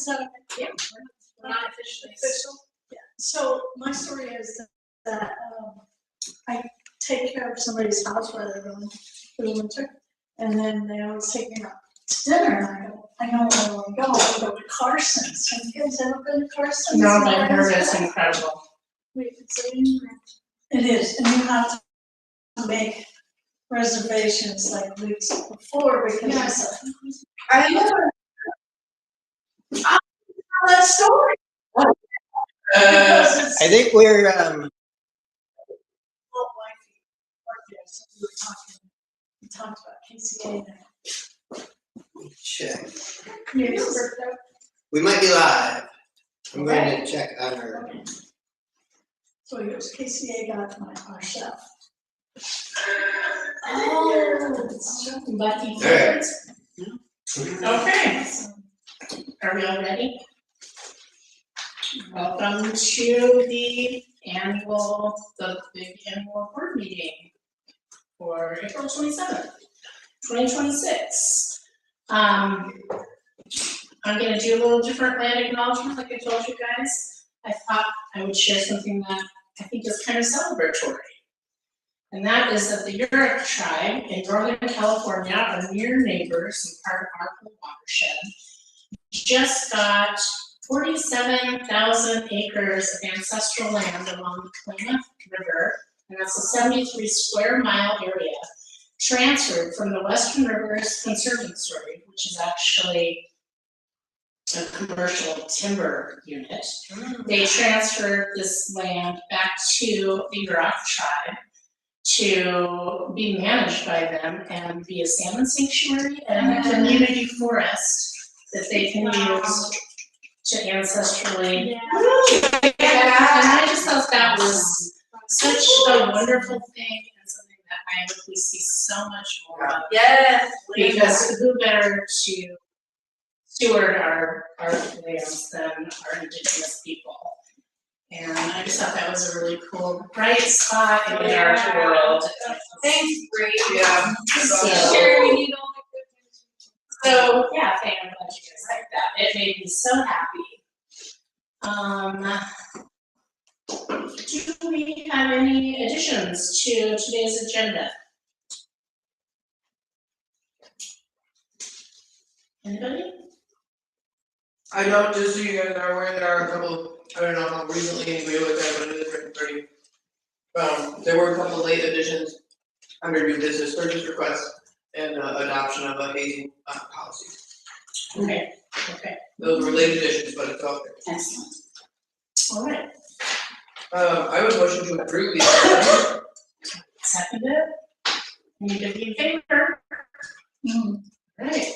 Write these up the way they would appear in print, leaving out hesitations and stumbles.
Is that okay? Yeah, we're not officially. Official? Yeah. So my story is that I take care of somebody's house where they're going for the winter, and then they always take me out to dinner, and I go, I know where I want to go. I go to Carson's. Have you guys ever been to Carson's? No, but I've heard it's incredible. Wait, it is, and you have to make reservations like weeks before because I never. that story. Because it's I think we're we talked about KCA there. check. Yes. We might be live. I'm going to check on our. Okay. So he goes, KCA got our chef. Oh, lucky birds. Okay, are we all ready? Welcome to the big annual board meeting for April 27th, 2026. I'm gonna do a little different land acknowledgement like I told you guys. I thought I would share something that I think is kind of celebratory. And that is that the Yurok tribe in Northern California, our near neighbors and part of our watershed, just got 47,000 acres of ancestral land along the Klamath River, and that's a 73 square mile area, transferred from the Western Rivers Conservancy, which is actually a commercial timber unit. They transferred this land back to the Yurok tribe to be managed by them and be a salmon sanctuary and a community forest that they can use to ancestrally. And I just thought that was such a wonderful thing and something that I hope we see so much more of. Yes. Because who better to steward our lands than our indigenous people? And I just thought that was a really cool, bright spot in the art world. Thanks, Bree. Yeah. Sure, we need all So yeah, I'm glad you guys like that. It made me so happy. Do we have any additions to today's agenda? Anybody? I don't, just so you guys are aware, there are a couple, I don't know how recently anybody looked at it, but it is written pretty. There were a couple late additions under new business purchase requests and adoption of a hazing policy. Okay. Those were late additions, but it's all there. Excellent. All right. I would motion to approve these. Seconded. Anybody in favor? Right.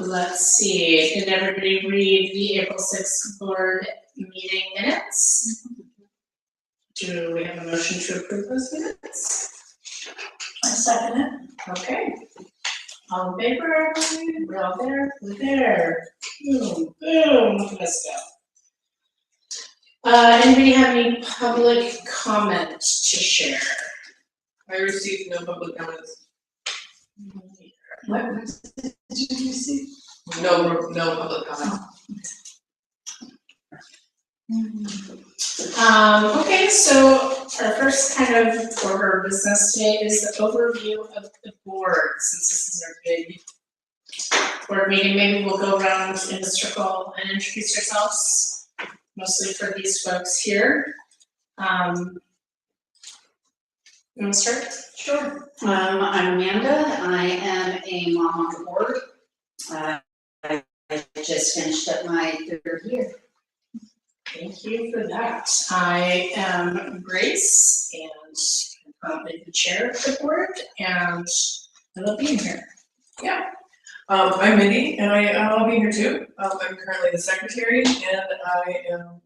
Let's see, did everybody read the April 6th board meeting minutes? Do we have a motion to approve those minutes? I second it. Okay. All in favor? We're all there? We're there. Boom, boom, look at us go. Anybody have any public comment to share? I received no public comments. What did you see? No public comment. Okay, so our first kind of order of business today is the overview of the board, since this is our big board meeting. Maybe we'll go around in a circle and introduce ourselves, mostly for these folks here. You want to start? Sure. I'm Amanda. I am a mom on the board. I just finished up my 3rd year. Thank you for that. I am Grace, and I'm currently the chair of the board, and I love being here. Yeah. I'm Mindy, and I'll be here too. I'm currently the secretary, and I am,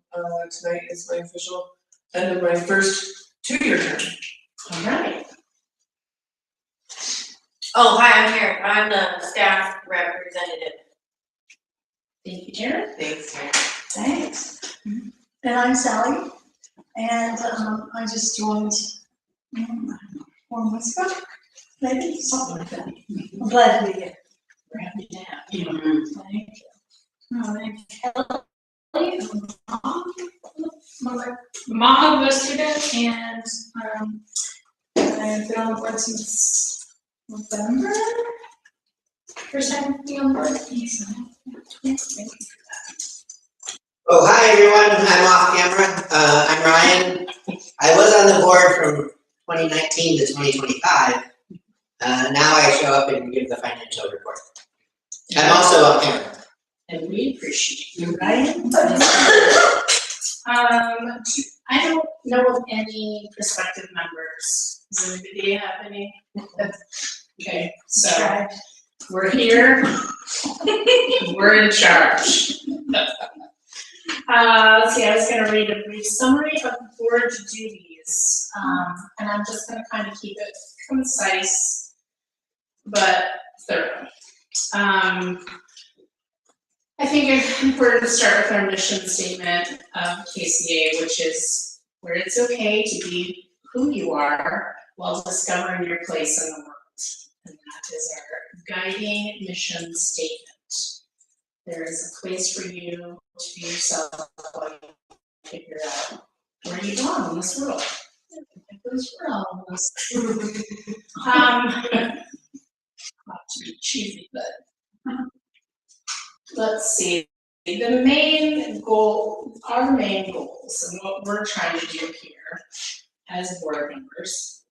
tonight is my official end of my first 2-year term. All right. Oh, hi, I'm Karen. I'm the staff representative. Thank you, Jared. Thanks. Thanks. And I'm Sally, and I just joined 4 months ago, maybe, something like that. I'm glad to be here. We're happy to have you. Mhm. Thank you. All right, Kelly, mom of a student, and I've been on the board since November. First time being on the board. Thank you for that. Oh, hi everyone, I'm off camera. I'm Ryan. I was on the board from 2019 to 2025. Now I show up and give the financial report. I'm also on camera. And we appreciate you, Ryan. I don't know of any prospective members. Does anybody have any? Okay, so we're here. We're in charge. Let's see, I was gonna read a brief summary of the board duties. And I'm just gonna kind of keep it concise, but thorough. I think it's important to start with our mission statement of KCA, which is where it's okay to be who you are while discovering your place in the world. And that is our guiding mission statement. There is a place for you to be yourself while you figure out where you belong in this world. Not to be cheesy, but let's see. The main goal, our main goals, and what we're trying to do here as board members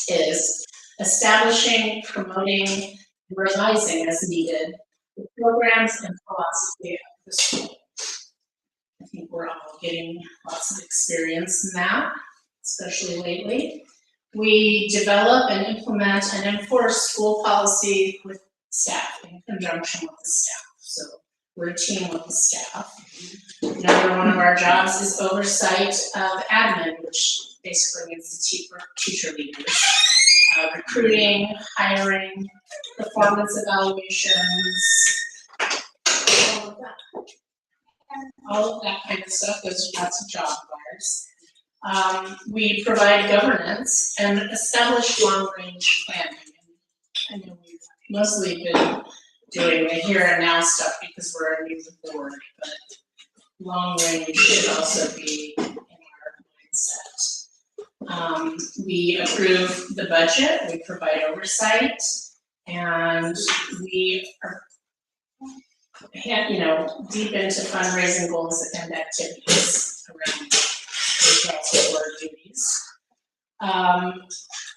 is establishing, promoting, and revising as needed the programs and philosophy of the school. I think we're all getting lots of experience in that, especially lately. We develop and implement and enforce school policy with staff, in conjunction with the staff. So we're a team with the staff. Another one of our jobs is oversight of admin, which basically means the teacher leaders. Recruiting, hiring, performance evaluations, all of that kind of stuff. Those are lots of job of ours. We provide governance and establish long-range planning. I know we've mostly been doing the here and now stuff because we're a new board, but long-range should also be in our mindset. We approve the budget, we provide oversight, and we are, deep into fundraising goals and activities around those also board duties.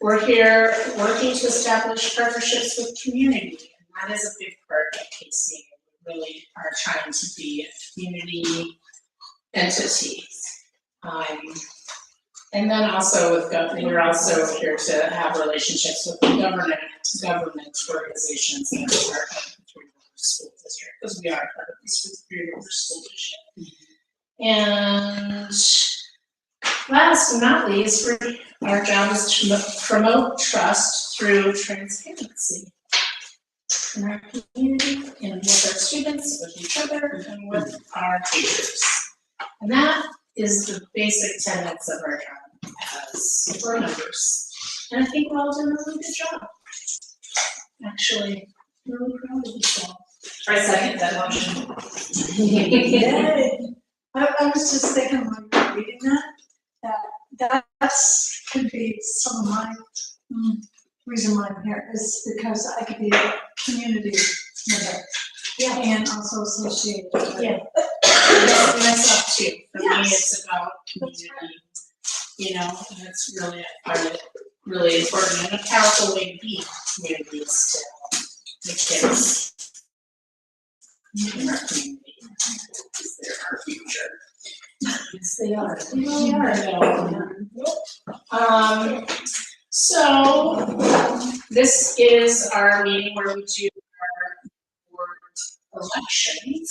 We're here working to establish partnerships with community, and that is a big part of KCA. We really are trying to be a community entity. And then also with government, we're also here to have relationships with the government organizations that are part of the Three Rivers School District, because we are part of the Three Rivers School District. And last but not least, our job is to promote trust through transparency in our community and with our students, with each other, and with our teachers. And that is the basic tenets of our job as board members. And I think we're all doing a really good job. Actually, really proud of yourself. I second that motion. Yay. I was just thinking when you were reading that's could be some of my reason why I'm here is because I could be a community member. Yeah. And also associated with Yeah. Myself too. For me, it's about community. And it's really really important and a powerful way to be communities to the kids in our community. They're our future. Yes, they are. They are. So this is our meeting where we do our board elections.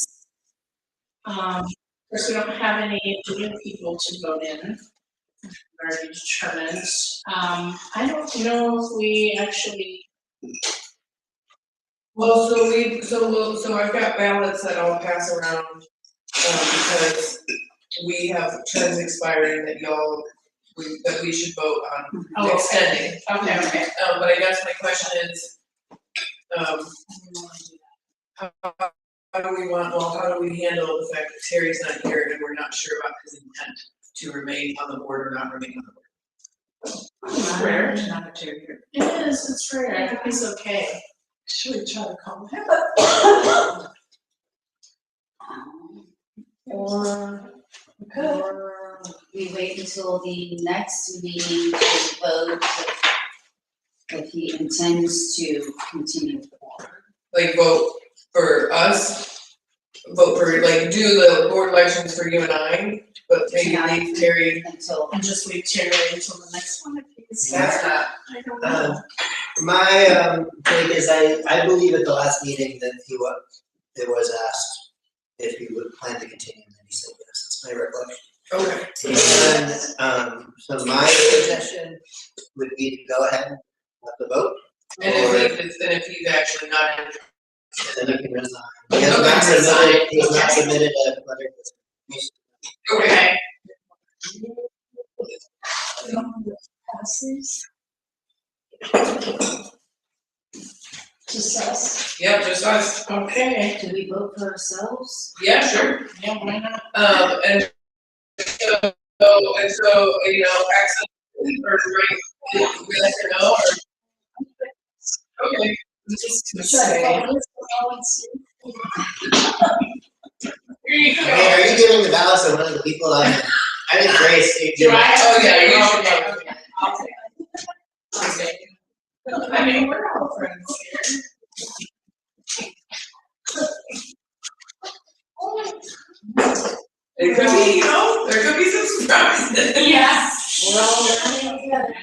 Of course, we don't have any new people to vote in. Already determined. I don't know if we actually. Well, so I've got ballots that I'll pass around, because we have terms expiring that that we should vote on extending. Okay. But I guess my question is, how do we how do we handle the fact that Terry's not here and we're not sure about his intent to remain on the board or not remain on the board? It's rare to not have Terry here. It is, it's rare, I think he's okay. Should we try to call him? Or Good. we wait until the next meeting to vote if he intends to continue with the board. Like vote for us, vote for, like, do the board elections for you and I, but maybe leave Terry. Until, And just leave Terry until the next one, if he's here. That's not, I don't know. My take is I believe at the last meeting that it was asked if he would plan to continue, and then he said yes, that's my recollection. okay. And so my suggestion would be to go ahead and let the vote, And if he's actually not interested, and then he can resign. He has not submitted a letter of resignation. okay, Pass these. Just us. yep, just us, Okay, do we vote for ourselves? yeah, sure. yeah, why not? And so, you know, accidentally or right, we let her know, or, okay. Just to Should I say. call this one and see? Here you go. Hey, are you giving the ballots to one of the people I think Grace, you Do I? Oh, yeah, you Okay, should. okay, I'll take it. I'll take it. I mean, we're all friends here. It could be, you know, there could be some surprises. Yes. We're all learning together.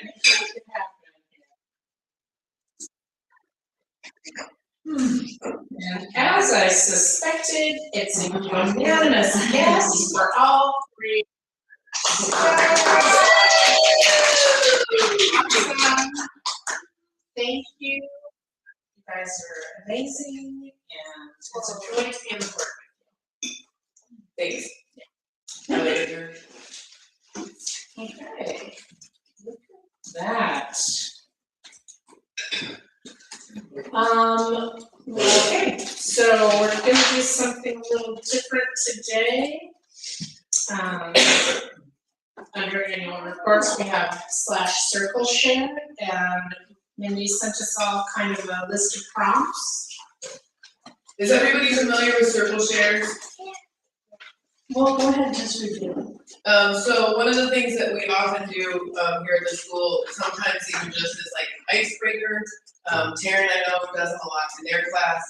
And as I suspected, it's a unanimous yes for all three. Thank you. You guys are amazing, and it's a joy to be in the board. Thanks. Okay. Look at that. Okay, so we're gonna do something a little different today. Under annual reports, we have /circle share, and Mindy sent us all kind of a list of prompts. Is everybody familiar with circle shares? Well, go ahead and just review. So one of the things that we often do, here at the school, sometimes even just as like an icebreaker, Taryn, I know, does them a lot in their class,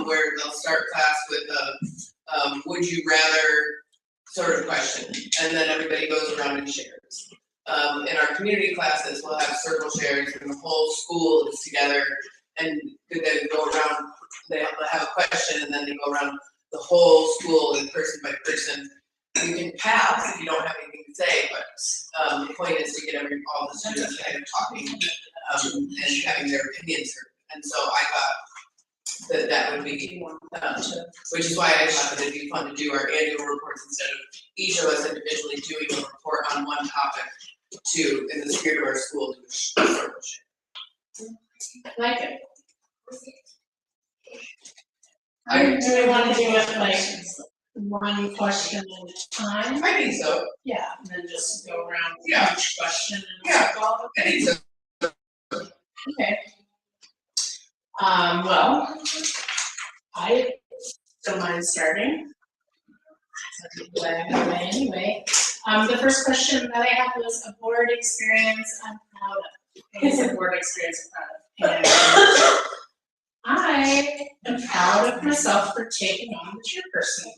where they'll start class with a, would you rather sort of question, and then everybody goes around and shares. In our community classes, we'll have circle shares, and the whole school is together, and they go around, they have a question, and then they go around the whole school and person by person. You can pass if you don't have anything to say, but the point is to get all the students kind of talking and having their opinions heard. And so I thought that would be, which is why I thought that it'd be fun to do our annual reports instead of each of us individually doing a report on one topic to, in the spirit of our school, do a circle share. Like it. I- Do we want to do it like one question at a time? I think so. Yeah, and then just go around Yeah. each question and. Yeah. I think so. Okay. Well, I don't mind starting. Anyway, the first question that I have was a board experience I'm proud of. It's a board experience I'm proud of. And I am proud of myself for taking on the chairperson.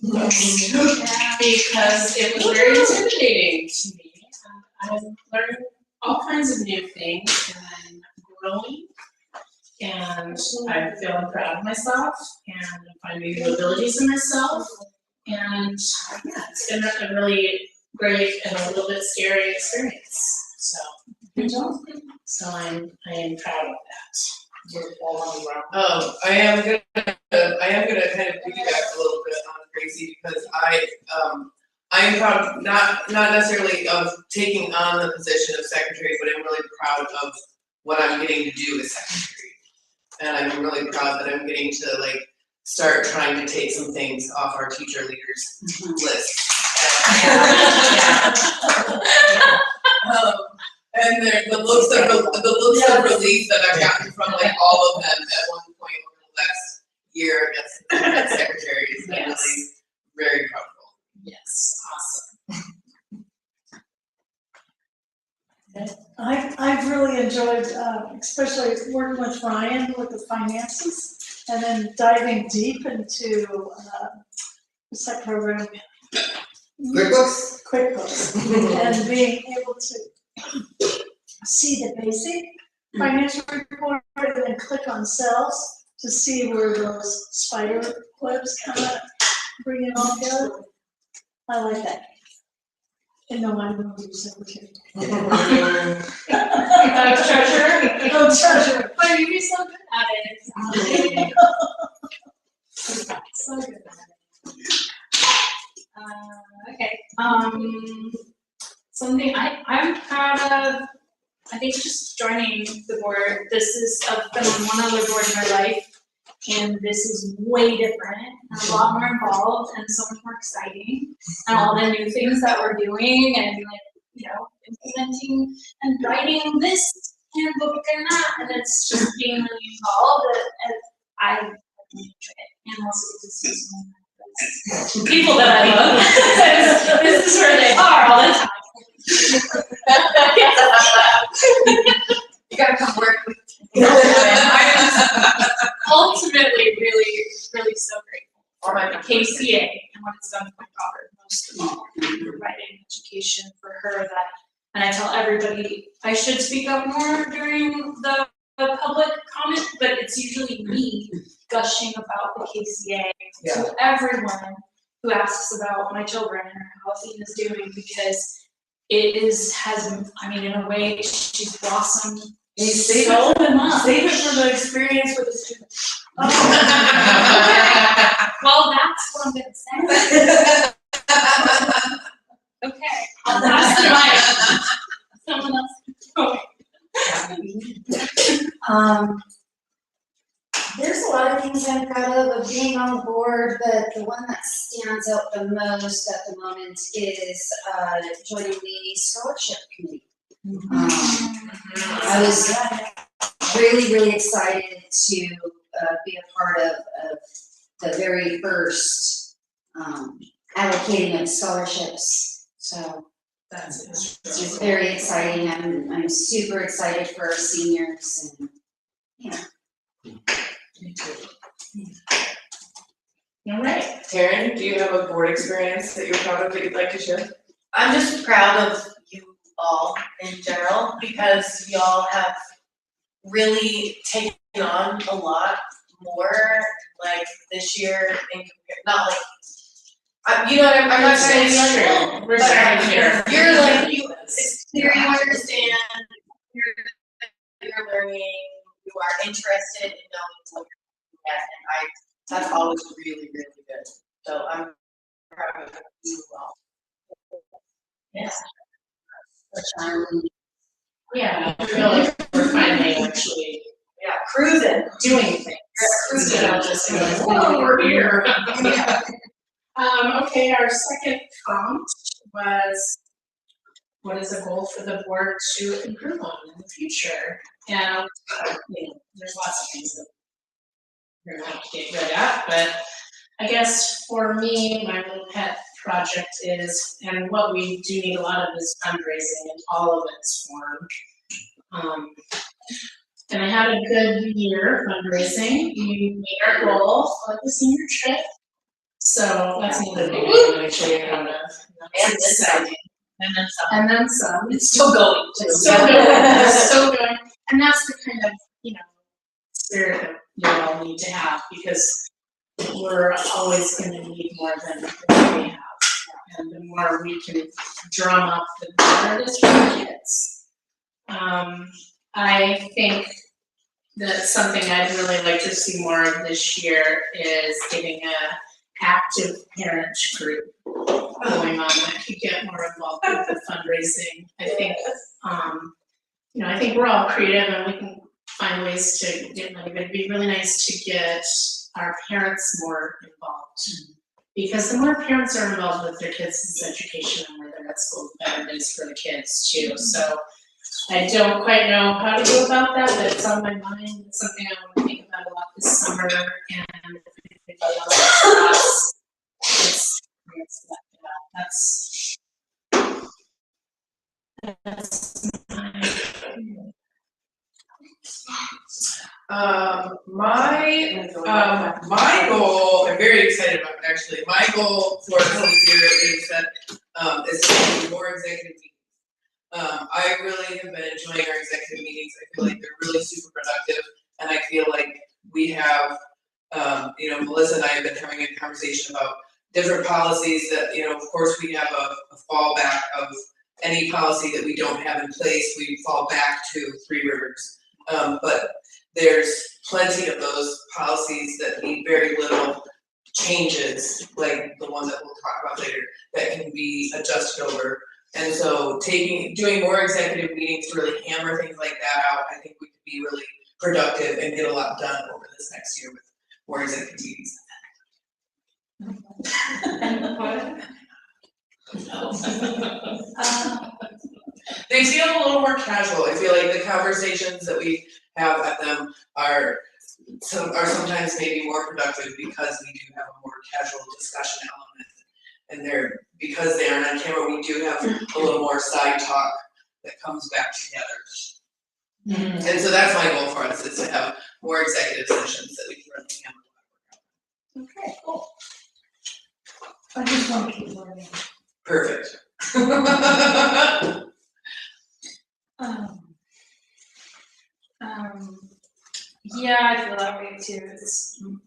Because it was very intimidating to me. I'm learning all kinds of new things and I'm growing. And I'm feeling proud of myself and I'm finding new abilities in myself. And yeah, it's been a really great and a little bit scary experience. So, so I am proud of that. We're all on the road. I am gonna kind of piggyback a little bit on Gracie because I am proud, not necessarily of taking on the position of secretary, but I'm really proud of what I'm getting to do as secretary. And I'm really proud that I'm getting to like start trying to take some things off our teacher leaders list. And the looks of relief that I've gotten from like all of them at one point over the last year as secretaries, I'm really very comfortable. Yes, awesome. I've really enjoyed, especially working with Ryan with the finances, and then diving deep into, what's that program? QuickBooks? QuickBooks, and being able to see the basic financial report and then click on cells to see where those spider webs kind of bring it all together. I like that. And no, I'm going to be secretary. Treasurer? Oh, treasurer. But you'd be so good at it. So good at it. Okay, something I'm proud of, I think just joining the board. I've been on one other board in my life, and this is way different, and a lot more involved, and so much more exciting, and all the new things that we're doing, and implementing and writing this handbook and that, and it's just being really involved, and I really enjoy it, and also get to see some people that I love. This is where they are all the time. You gotta come work with Ultimately, really, really so grateful for the KCA and what it's done for my daughter, most of all, providing education for her that, and I tell everybody I should speak up more during the public comment, but it's usually me gushing about the KCA to everyone who asks about my children and how Athena's doing, because it in a way, she's blossomed so much. Save it for the experience with the students. Well, that's what I'm gonna say. Okay, I'll pass the mic. Someone else. There's a lot of things I'm proud of being on the board, but the one that stands out the most at the moment is joining the scholarship committee. I was really, really excited to be a part of the very first allocating of scholarships. So it's just very exciting. I'm super excited for our seniors, and All right. Taryn, do you have a board experience that you're proud of that you'd like to share? I'm just proud of you all in general, because y'all have really taken on a lot more, like this year, not like, you know what I'm not trying to be like, True. We're starting here. you're like, it's clear you understand, you're learning, you are interested in knowing what you're doing, and that's always really, really good. So I'm proud of you all. Yes. yeah. I feel like we're finally actually Cruising. doing things. Instead of just like, oh, we're here. Okay, our second prompt was, what is a goal for the board to improve on in the future? And there's lots of things that we're gonna have to get good at, but I guess for me, my little pet project is, and what we do need a lot of is fundraising in all of its form. And I had a good year fundraising. We made our goal for the senior trip. So that's another thing I'm actually proud of. And exciting. And then some. And then some. It's still going too. Still going. It's still going. And that's the kind of, spirit that you all need to have, because we're always going to need more than we have. And the more we can drum up, the better it is for the kids. I think that something I'd really like to see more of this year is getting a active parent group going on that could get more involved with the fundraising. I think, I think we're all creative and we can find ways to get money, but it'd be really nice to get our parents more involved. Because the more parents are involved with their kids' education and where they're at school, the better it is for the kids too. So I don't quite know how to go about that, but it's on my mind. It's something I want to think about a lot this summer, and if anybody else has thoughts, that's My goal, I'm very excited about it actually. My goal for this year is that, is to do more executive meetings. I really have been enjoying our executive meetings. I feel like they're really super productive, and I feel like we have, Melissa and I have been having a conversation about different policies that, of course, we have a fallback of any policy that we don't have in place, we fall back to Three Rivers. But there's plenty of those policies that need very little changes, like the one that we'll talk about later, that can be adjusted over. And so doing more executive meetings to really hammer things like that out, I think we could be really productive and get a lot done over this next year with more executive meetings. They feel a little more casual. I feel like the conversations that we have at them are sometimes maybe more productive because we do have a more casual discussion element. And because they aren't on camera, we do have a little more side talk that comes back together. Mm-hmm. And so that's my goal for us, is to have more executive sessions that we can run the camera. Okay, cool. I just want to keep learning. Perfect. Yeah, I feel that way too.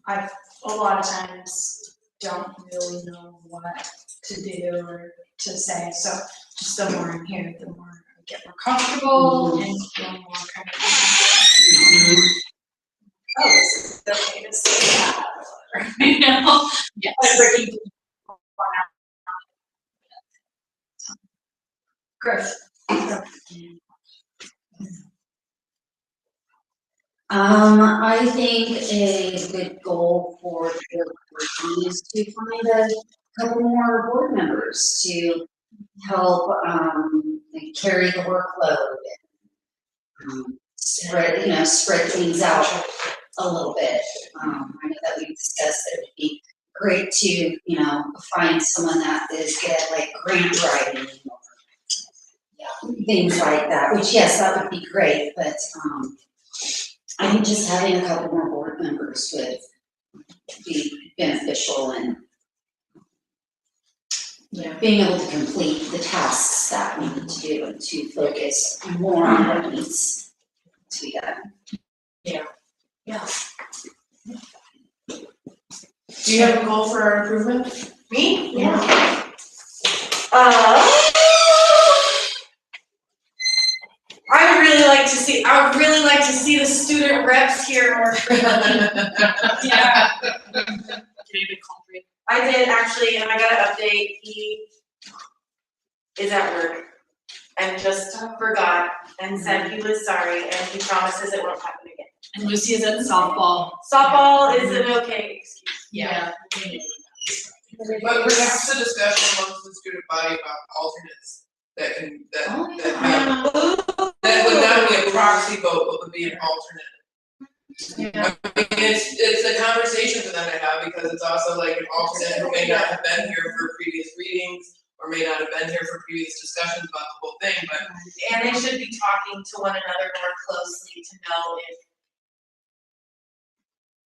I a lot of times don't really know what to do or to say. So just the more I'm here, the more I get more comfortable and feel more kind of. Oh, this is okay to say that. You know? Yeah. Griff. I think a good goal for the board is to find a couple more board members to help carry the workload and spread things out a little bit. I know that we've discussed that it would be great to find someone that is good at like grant writing or things like that. Which yes, that would be great, but I think just having a couple more board members would be beneficial in being able to complete the tasks that we need to do and to focus more on what needs to be done. Yeah. Do you have a goal for our improvement? Me? Yeah. I would really like to see the student reps here more frequently. Yeah. I did actually, and I got an update. He is at work and just forgot and said he was sorry and he promises it won't happen again. And Lucy is at softball. Softball is an okay excuse. Yeah. But perhaps a discussion amongst the student body about alternates that would not be a proxy vote, but would be an alternate. Yeah. I mean, it's a conversation for them to have, because it's also like an alternate who may not have been here for previous readings or may not have been here for previous discussions about the whole thing, but. And they should be talking to one another more closely to know if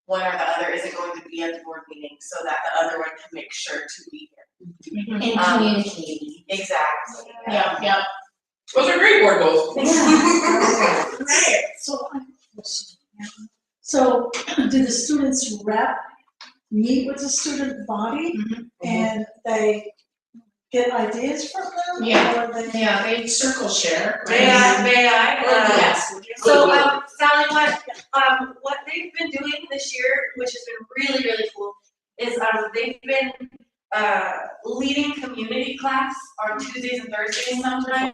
one or the other isn't going to be at the board meeting, so that the other one can make sure to be here. And communicating. Exactly. Yeah. Those are great board goals. Right, so do the students rep meet with the student body and they get ideas from them? Yeah. Or they? Yeah, they circle share. Right? May I? Yes. So, Sally, what they've been doing this year, which has been really, really cool, is they've been leading community class on Tuesdays and Thursdays sometimes,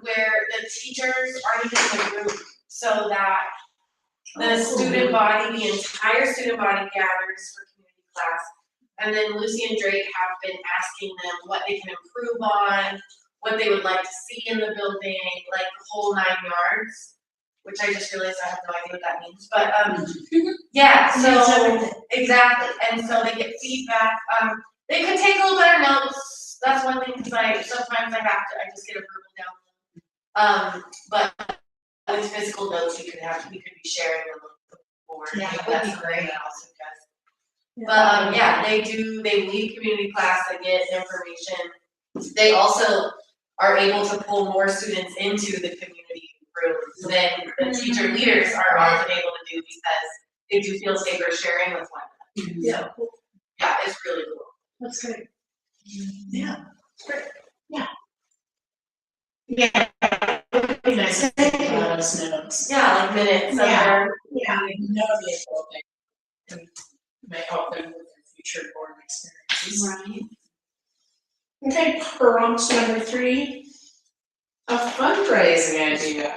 where the teachers aren't even in the room, so that The student body, the entire student body gathers for community class. And then Lucy and Drake have been asking them what they can improve on, what they would like to see in the building, like the whole 9 yards. Which I just realized I have no idea what that means, but yeah, so exactly, and so they get feedback. They could take a little better notes. That's one thing, because sometimes I just get a verbal down. But with physical notes, we could be sharing them with the board. Yeah, That's that'd be great. something else, you guys. But yeah, they lead community class, they get information. They also are able to pull more students into the community rooms than the teacher leaders are often able to do because they do feel safer sharing with one another. Yeah. So, yeah, it's really cool. That's great. Yeah, great. Yeah. Yeah. It'd be nice to take a lot of notes. Yeah, like minutes of their. Yeah, that would be a cool thing. And might help them with their future board experiences. Right. Okay, we're on to number 3, a fundraising idea.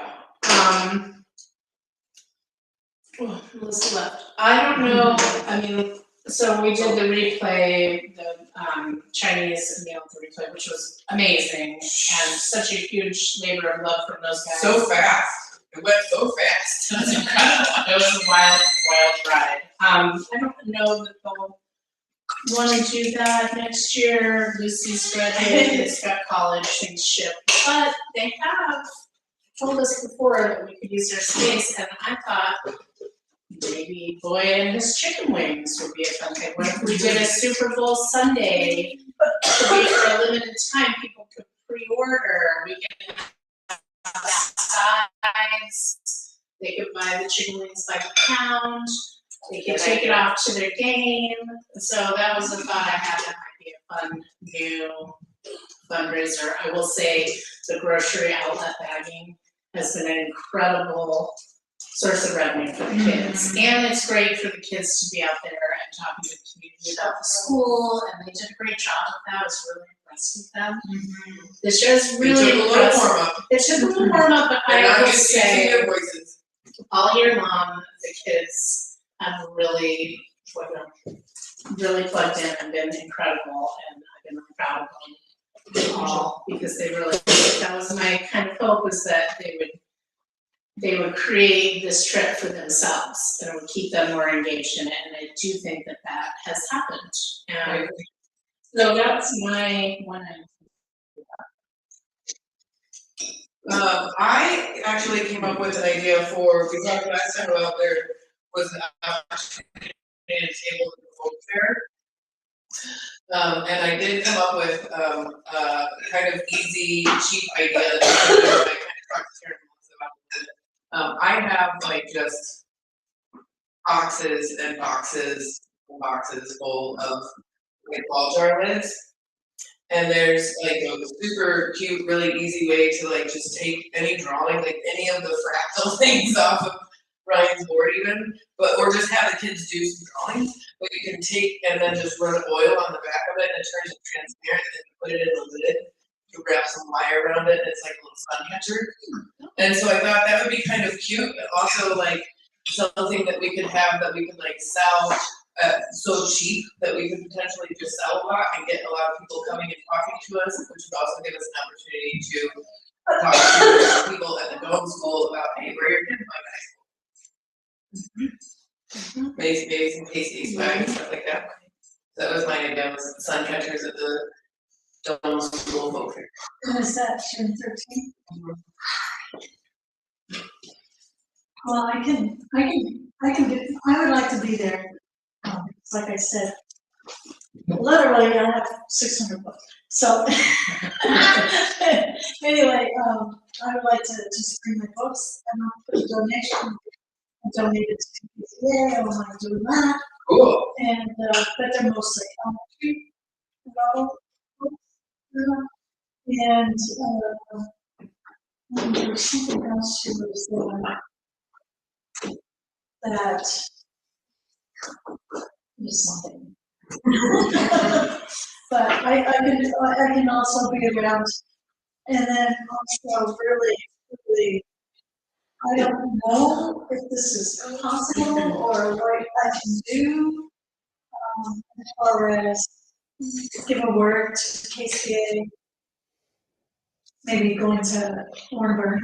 Melissa left. I don't know, I mean, so we did the replay, the Chinese meal, the replay, which was amazing, and such a huge labor of love from those guys. So fast. It went so fast. It was incredible. It was a wild, wild ride. I don't know that they'll want to do that next year. Lucy's graduated, it's got college, things shift, but they have told us before that we could use their space, and I thought maybe Boy and his chicken wings would be a fun thing. What if we did a Super Bowl Sunday, to be for a limited time, people could pre-order, we can have sides, they could buy the chicken wings by the pound, they could take it off to their game. So that was a thought I had, that might be a fun new fundraiser. I will say the grocery outlet bagging has been an incredible source of revenue for the kids. And it's great for the kids to be out there and talking to the community about the school, and they did a great job with that. I was really impressed with them. This show's really It took a little impressive. warm up. It took a little warm up, but They're I not will used to using say, their voices. all year long, the kids have really plugged in and been incredible, and I've been really proud of them all, because they really, that was my kind of hope, was that they would create this trip for themselves, and it would keep them more engaged in it, and I do think that that has happened. And so that's my one idea. I actually came up with an idea for, we talked last time about there was an opportunity to table at the folk fair. And I did come up with kind of easy, cheap idea that I kind of talked to Karen about. I have like just boxes and boxes and boxes full of like ball jar lids. And there's like a super cute, really easy way to like just take any drawing, like any of the fractal things off of Ryan's board even, or just have the kids do some drawings, but you can take and then just run oil on the back of it and it turns it transparent, and you put it in the lid, you wrap some wire around it, and it's like a little sun catcher. And so I thought that would be kind of cute, but also like something that we could have that we could like sell so cheap that we could potentially just sell a lot and get a lot of people coming and talking to us, which would also give us an opportunity to talk to people at the dome school about, hey, where are your kids going to high school? Maybe some KCA swag and stuff like that. So that was my idea, was sun catchers at the dome school folk fair. When is that, June 13th? Well, I can get, I would like to be there. It's like I said, literally, I have 600 books. So anyway, I would like to just bring my books and I'll put a donation and donate it to KCA. I don't mind doing that. Cool. And but they're mostly elementary level books, and there's something else she was there that is something. But I can also be around, and then also really I don't know if this is possible or what I can do, as far as give a word to KCA, maybe going to Warrenburg.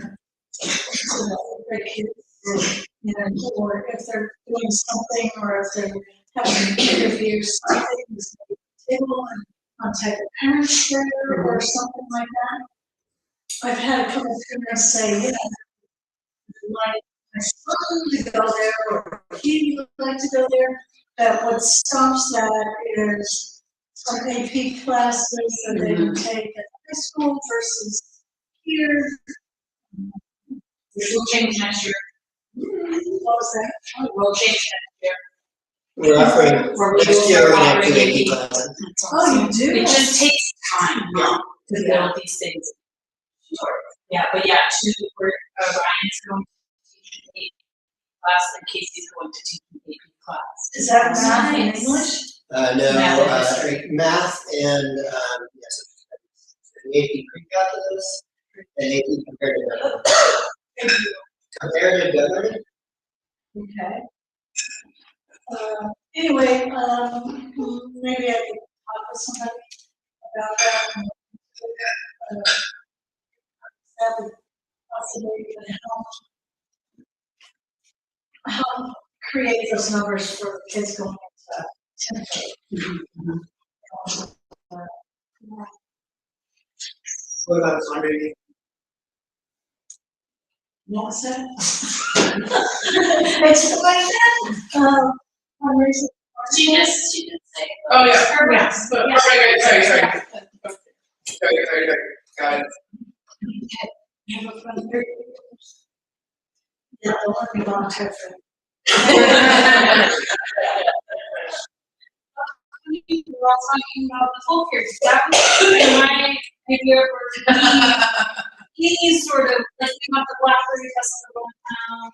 So that the kids, you know, or if they're doing something, or if they're having interviews, something, just maybe table and contact the parents there or something like that. I've had a couple of parents say, yeah, like my son to go there, or he would like to go there. That what stops that is some AP classes that they would take at high school versus here. We'll change next year. What was that? We'll change next year. We're offering, Or we next will year we're gonna have offer two AP. AP classes. Oh, you do? It just takes time to build these things. Sure. Yeah, but yeah, Ryan's going to teach an AP class and Casey's going to teach an AP class. Is that math and Nice. English? No, Math and history. math and, yes, the AP pre-calculus and AP comparative government. Comparative government? Okay. Anyway, maybe I could talk with somebody about that. And, that would possibly even help create those numbers for the kids going into 10th grade. What about fundraising? What was that? It's like that. Fundraising. She just say. Oh, yeah, Yes. but, Yes. sorry. Got it. You have a fundraiser? Yeah, I want to be volunteer for it. We're all talking about the folk fair. That was my idea for any sort of, like, we have the Blackberry Festival in town,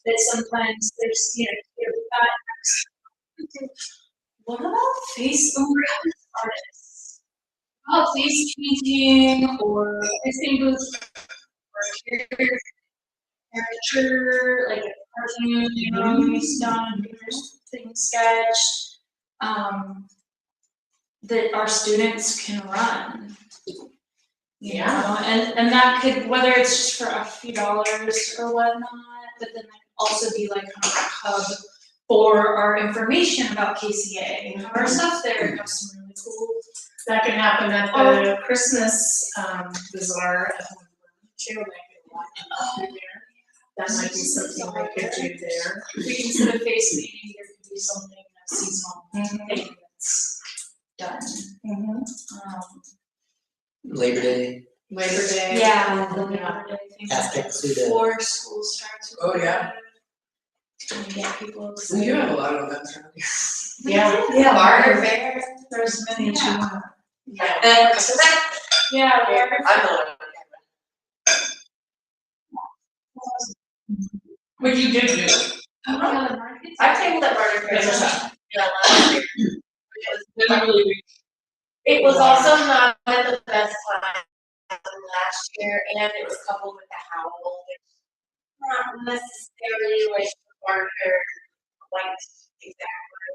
that sometimes there's, you know, that. What about Facebook artists? Oh, face painting or facing booth or caricature, like a cartoon, you know, done, things sketched, that our students can run. You know, and that could, whether it's just for a few dollars or whatnot, but then that could also be like kind of a hub for our information about KCA and our stuff there. Have some really cool. That can happen at the Christmas bazaar at home too, like there. That might be something we could do there. We can instead of face painting, there could be something that's seasonal thing that's done. Labor Day, Labor Day. Yeah, the Labor Day thing. aspects to the, Before school starts. Oh, yeah. And get people We excited. do have a lot of events around here. Yeah. Yeah, Barter fair. there's many as you want. And Yeah, Labor I'm the one. Which you did do. I tabled at barter fair. Last year. It was also not the best time last year, and it was coupled with the howl, which not necessarily like barter fair like exactly.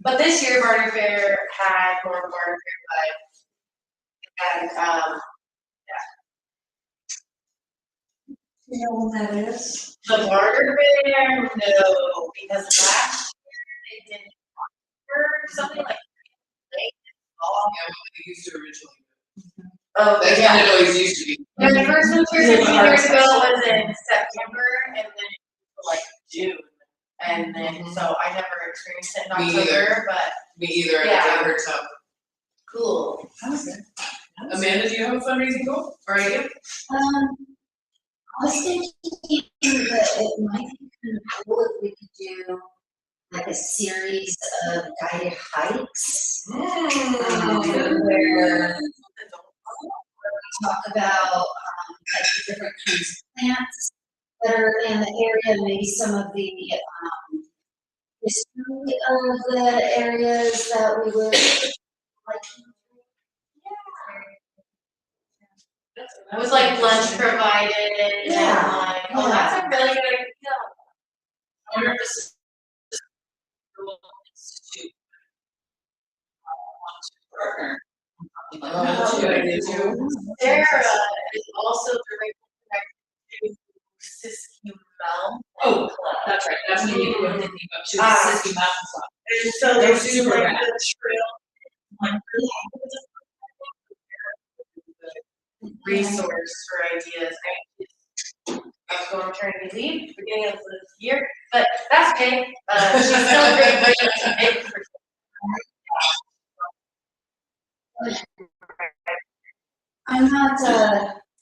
But this year barter fair had more barter fair vibe. And You know when that is? the barter fair, no, because last year they did something like They used to originally. oh, That's yeah. how it always used to be. Yeah, the first one for 15 years ago was in September and then like June. And then, so I never experienced it in Me October, but Me either, and Yeah. I heard some. cool. Amanda, do you have a fundraising goal or idea? I was thinking that it might be kind of cool if we could do like a series of guided hikes. Where we talk about like the different kinds of plants that are in the area, maybe some of the history of the areas that we would like. with like lunch provided and Yeah, like, oh, that's a really good idea. I wonder if this is Rural Institute want to partner. Something like that. That's a good idea too. Sarah is also directly connected to Siskiyou Mountain. Oh, that's right, that's what you were thinking about, too, Ah. Siskiyou Mountain Club. And so they That's do super like rad. the trail, like resource for ideas. I was going maternity leave beginning of this year, but that's okay. She's still great to make for. I'm not,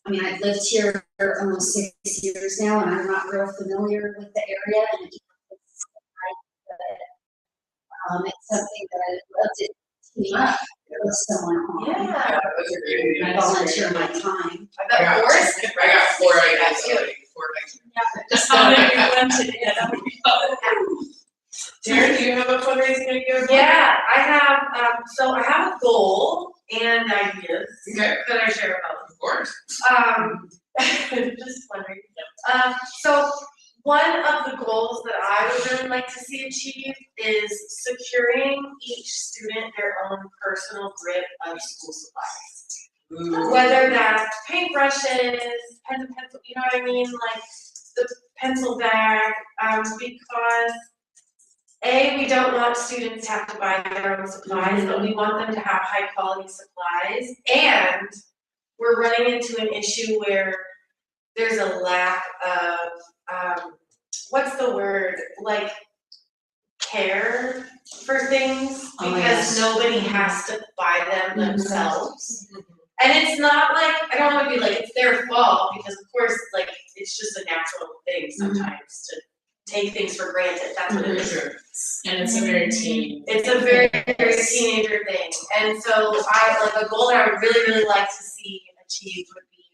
I mean, I've lived here for almost 6 years now, and I'm not real familiar with the area, and it's something that I'd love to team up with someone on. Yeah. That's a great idea. And volunteer my time. I bet Forrest could I got 4 participate ideas too. already, 4 ideas. Just how many you went to, yeah, that would be fun. Darren, do you have a fundraising idea? Yeah, I have, so I have a goal and ideas Okay, that I share about. of course. Just wondering. So one of the goals that I would really like to see achieved is securing each student their own personal grip of school supplies. Ooh. Whether that's paintbrushes, pens and pencil, you know what I mean, like the pencil bag, because we don't want students to have to buy their own supplies, but we want them to have high quality supplies. And we're running into an issue where there's a lack of, what's the word, like care for things, Oh, because yes. nobody has to buy them themselves. And it's not like, I don't wanna be like, it's their fault, because of course, like, it's just a natural thing sometimes to take things for granted, that's what it is. Sure. And it's a very teen. It's a very, very teenager thing, and so a goal that I would really, really like to see achieved would be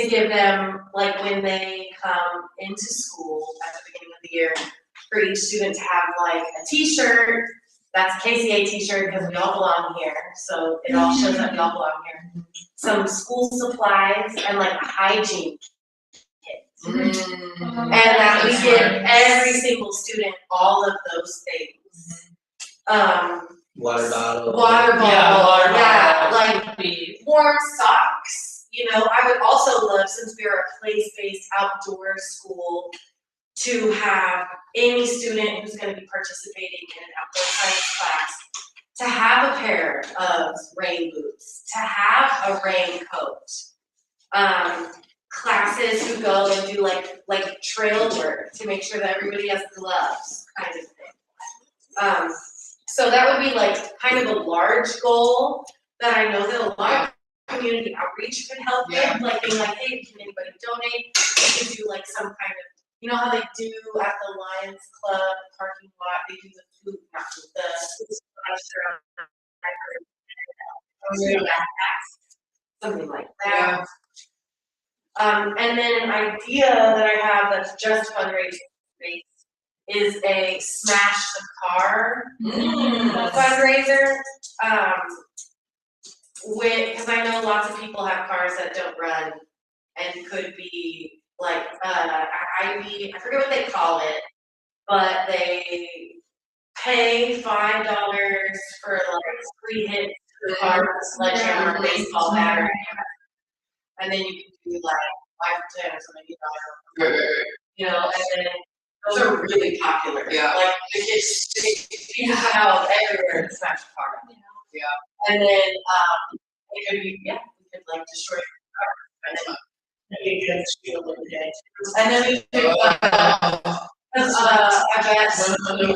to give them, like, when they come into school at the beginning of the year, for each student to have like a t-shirt, that's a KCA t-shirt, because we all belong here, so it all shows that we all belong here. Some school supplies and like a hygiene kit. And that we That's give smart. every single student all of those things. Water bottle. Water bottle, Yeah, water yeah, bottle. like warm socks. You know, I would also love, since we are a place-based outdoor school, to have any student who's gonna be participating in an outdoor science class, to have a pair of rain boots, to have a raincoat. Classes who go and do like trail work to make sure that everybody has gloves, kind of thing. So that would be like kind of a large goal that I know that a lot of community outreach could help with, like being like, hey, can anybody donate? They could do like some kind of, you know how they do at the Lions Club parking lot, they do the food, not food, something like that. And then an idea that I have that's just fundraising based is a smash the car fundraiser. Because I know lots of people have cars that don't run and could be like I forget what they call it, but they pay $5 for like 3 hits to the car with a sledgehammer or baseball bat or and then you can do like 5 for 10 or something, you know, and then those are really popular. Yeah. Like the kids come out everywhere to smash the car. Yeah. And then it could be, we could like destroy the car. And then and then we could I bet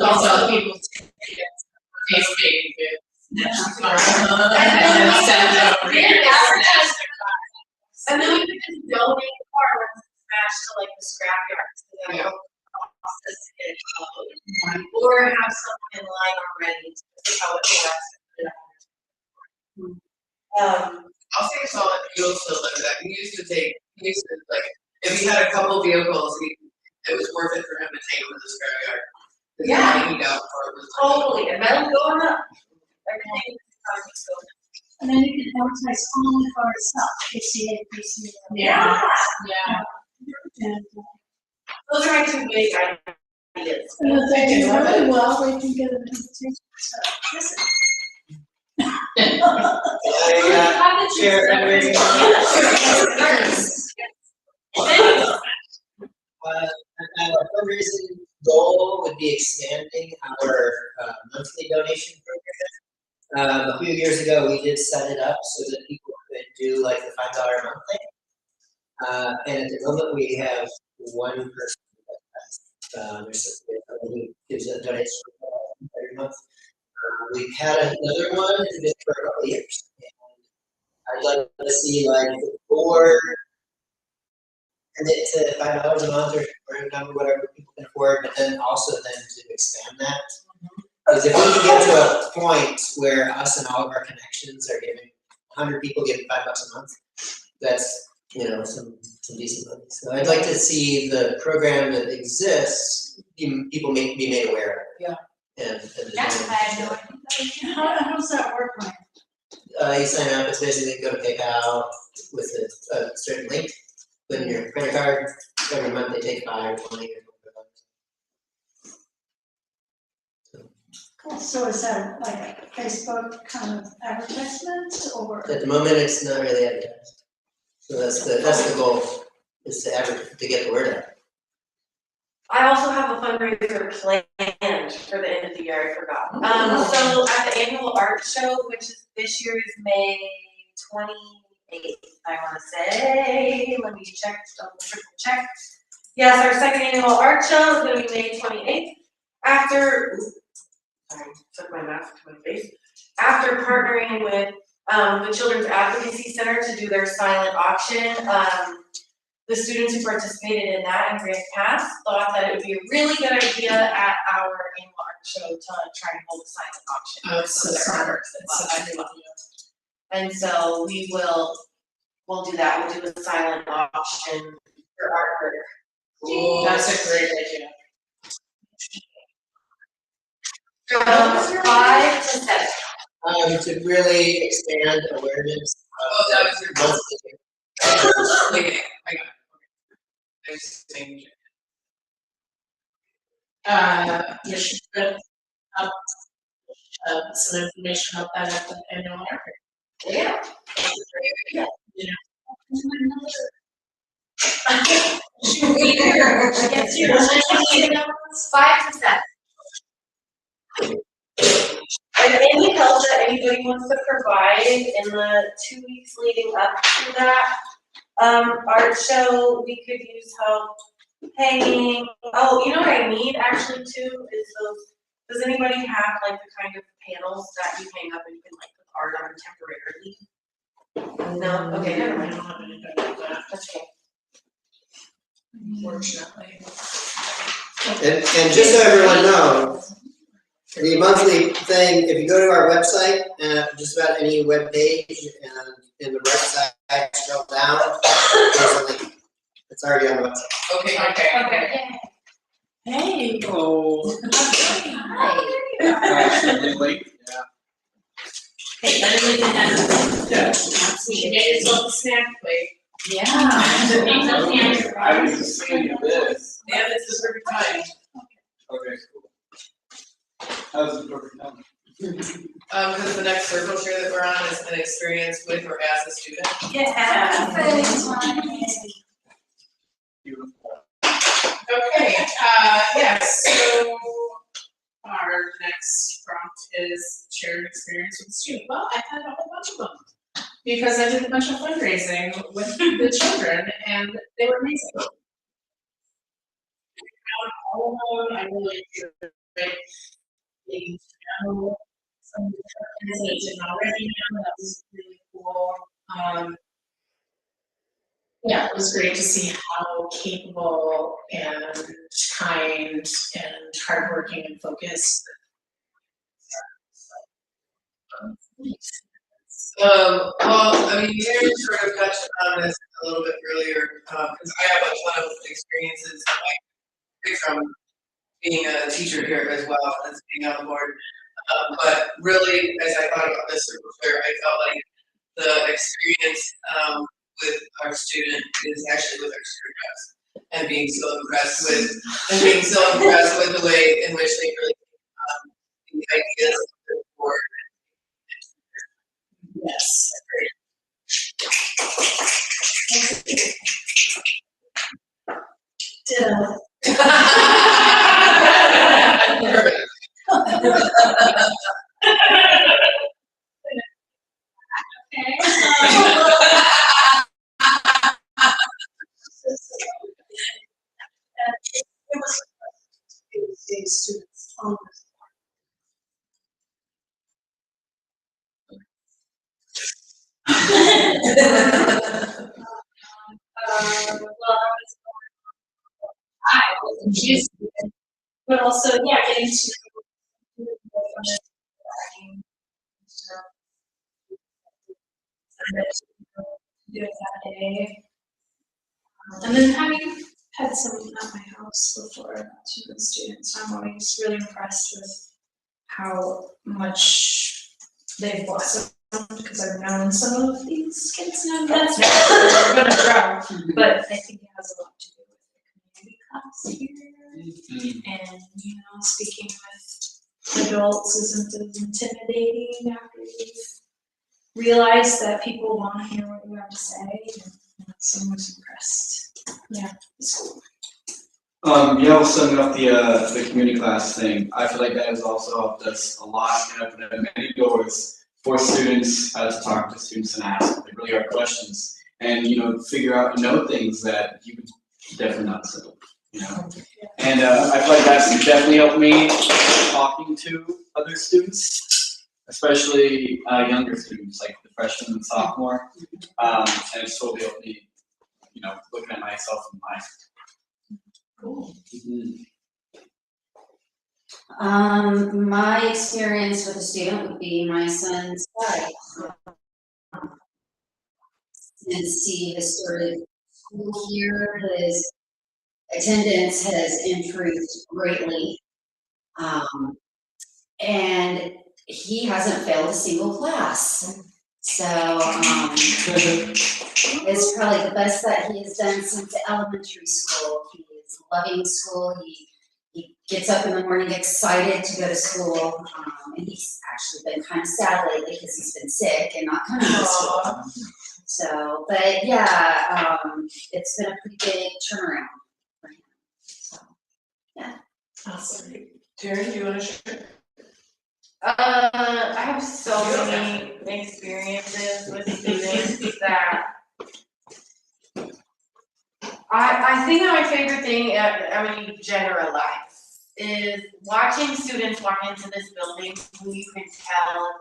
Also people face painting and then we could just donate the car when it's smashed to like the scrapyard, so that it'll cost us to get it out. Or have someone in line already to how it works. I'll say solid fuel still like that. He used to like, if he had a couple vehicles, it was worth it for him to take them to the scrapyard. Yeah. He'd out for it was like, Totally, and metal going up, everything is going up. And then you can advertise only for itself, KCA, KCA. Yeah. And, Those are my two big ideas. and if they do really well, they can get an invitation, so, listen. Chair, Henry. A fundraising goal would be expanding our monthly donation program. A few years ago, we did set it up so that people could do like the $5 a month thing. And at the moment, we have one person there's someone who gives a donation every month. We've had another one who did it for a couple of years. And I'd like to see like the board and it to $5 a month or a number, whatever people can afford, but then also then to expand that. Because if we can get to a point where us and all of our connections are giving 100 people giving $5 a month, that's some decent money. So I'd like to see the program that exists, people be made aware of. Yeah. And That's bad, How does that work, Mike? you sign up, it's basically go to PayPal with a certain link, put in your credit card, every month they take 5 or 20 or $25. Cool, so is that like a Facebook kind of advertisement, or? At the moment, it's not really advertised. So that's the goal, is to get the word out. I also have a fundraiser planned for the end of the year, I forgot. So at the annual art show, which is this year is May 28th, I wanna say, let me check, triple check. Yes, our second annual art show is gonna be May 28th. Sorry, took my mask to my face. After partnering with the Children's Advocacy Center to do their silent auction, the students who participated in that and Grant Pass thought that it would be a really good idea at our annual art show to try and hold a silent auction. Oh, so of their sorry. artworks that love. And so we'll do that, we'll do a silent auction for artwork. That's a great idea. 5 to 7. To really expand awareness of that was your goal. monthly. I got it. Nice thing. You should put up some information about that at the annual art. Yeah. Should be there. Yes, you know, 5 to 7. And any help that anybody wants to provide in the 2 weeks leading up to that art show, we could use help hanging. Oh, you know what I need actually too is those. Does anybody have like the kind of panels that you hang up and you can like put art on temporarily? No. Okay, never I mind. don't have anything like that, That's okay. unfortunately. And just so everyone knows, the monthly thing, if you go to our website, just about any web page, and in the right side, scroll down, there's a link. It's already on the website. Okay. Hey. Oh. Hi. Actually, late, yeah. Okay, better late than never. She made herself a snack plate. Yeah. I was thinking of this. Yeah, this is perfect time. Okay, cool. How's the perfect time? Because the next circle share that we're on is an experience with or as a student. Yeah. Beautiful. Okay, yes, so our next prompt is shared experience with the student. Well, I had a whole bunch of them because I did a bunch of fundraising with the children and they were amazing. All of them, I really enjoyed getting to know some of the things that I didn't already know. That was really cool. Yeah, it was great to see how capable and kind and hardworking and focused. Well, I mean, Mary sort of touched on this a little bit earlier, because I have a ton of experiences, like, from being a teacher here as well as being on the board. But really, as I thought about this circle fair, I felt like the experience, with our student is actually with our student reps. And being so impressed with the way in which they really, the ideas of the board. Yes. Ditto. Perfect. It was these students on this. I wasn't just, but also, yeah, getting to. Do it that day. And then having had someone at my house before, to the students, I'm always really impressed with how much they've blossomed, because I've known some of these kids now, that's never gonna grow. But I think it has a lot to do with the community class here. And, you know, speaking with adults isn't as intimidating after you've realized that people wanna hear what you have to say, and someone's impressed. Yeah, it's cool. Yeah, well, setting up the community class thing, I feel like that has also helped us a lot and opened many doors for students to talk to students and ask like really hard questions and, you know, figure out and know things that you would definitely not know, you know. And I feel like that's definitely helped me talking to other students, especially younger students, like the freshman and sophomore. And it's totally helped me, you know, looking at myself in life. Cool. My experience with a student would be my son's wife. Since he has started school here, his attendance has improved greatly. And he hasn't failed a single class. So, it's probably the best that he has done since elementary school. He is loving school. He gets up in the morning excited to go to school. And he's actually been kind of sad lately because he's been sick and not coming to school. So, but yeah, it's been a pretty big turnaround for him. So, yeah. Awesome. Taryn, do you wanna share? I have so many experiences with students that I think that my favorite thing, I'm gonna generalize, is watching students walk into this building who you can tell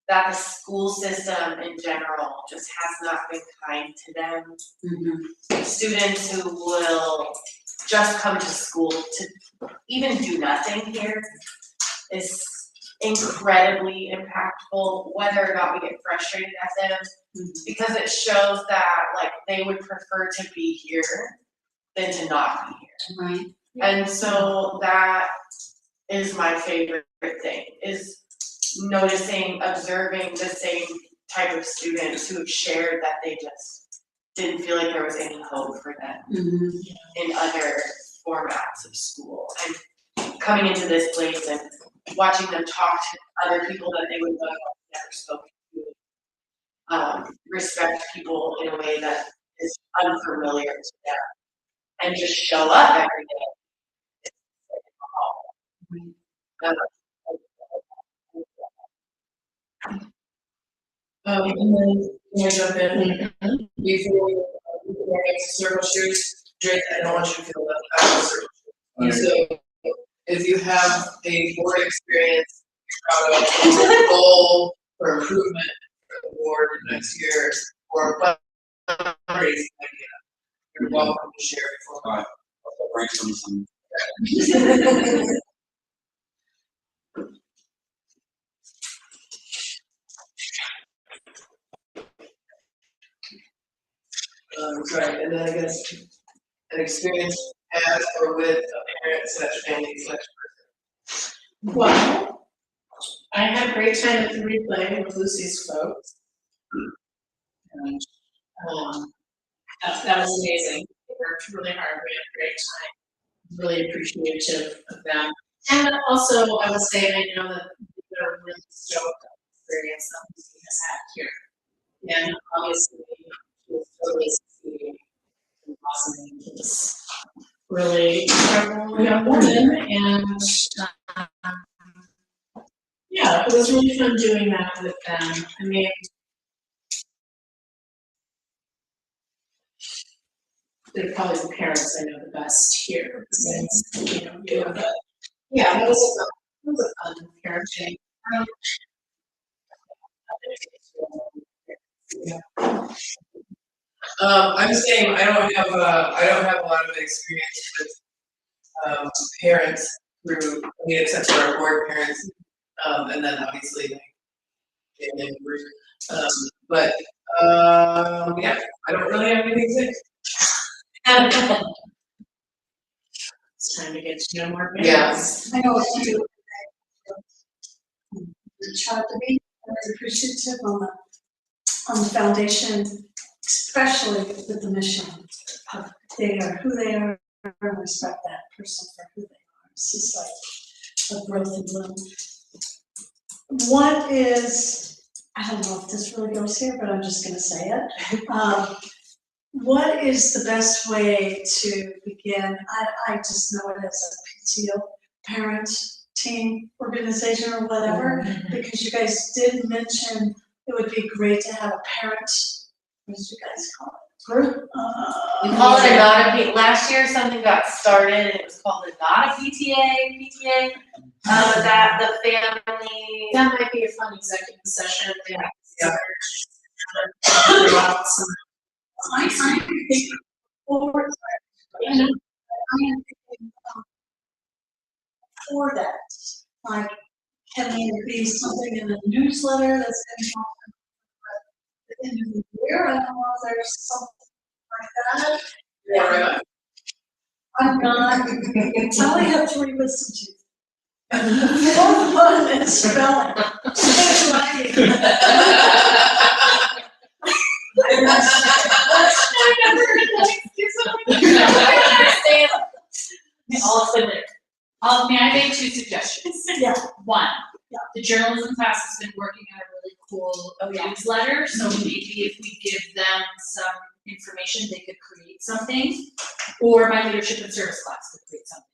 that the school system in general just has not been kind to them. Mm-hmm. Students who will just come to school to even do nothing here is incredibly impactful, whether or not we get frustrated at them, because it shows that like they would prefer to be here than to not be here. Right. And so that is my favorite thing, is noticing, observing the same type of students who have shared that they just didn't feel like there was any hope for them in other formats of school. And coming into this place and watching them talk to other people that they would love never spoken to, respect people in a way that is unfamiliar to them, and just show up every day. And then, can I jump in? Before we go next to circle shoots, Drake, I don't want you to feel left out of the circle shoot. So, if you have a board experience you're proud of, a goal for improvement for the board next year, or a fundraising idea, you're welcome to share it for me. I'll bring some. Right, and then I guess an experience as or with a parent slash family slash person. Well, I had a great time at the replay with Lucy's folks. And, that was amazing. They worked really hard. We had a great time. Really appreciative of them. And also, I would say, I know that they're really stoked on the experience that Lucy has had here. And obviously, she was totally succeeding and blossoming into this really incredible young woman. And yeah, it was really fun doing that with them. I mean, they're probably the parents I know the best here, since, you know, but yeah, that was a fun parenting. I'm the same, I don't have a lot of experience with, parents through, I mean, except for our board parents, and then obviously, like, family members. But, yeah, I don't really have anything to say. It's time to get to know more Yeah. parents. I know a few. Tried to be very appreciative on the foundation, especially with the mission of they are who they are, and respect that person for who they are. It's just like a growth and bloom. What is, I don't know if this really goes here, but I'm just gonna say it. What is the best way to begin? I just know it as a PTO, parent, team, organization, or whatever, because you guys did mention it would be great to have a parent, what did you guys call it? Group? We call it a not a P, last year something got started and it was called a not a PTA, that the family. That might be a fun executive session. Yeah. I'm thinking forward, I'm thinking for that, like, can there be something in the newsletter that's going to happen at the end of the year? I don't know if there's something like that. Yeah. I'm not, I only have 3 wisdom teeth. The fourth one is spelling. It's writing. I'll explain later. May I make 2 suggestions? Yeah. One, Yeah. the journalism class has been working on a really cool newsletter, so maybe if we give them some information, they could create something. Or my leadership and service class could create something.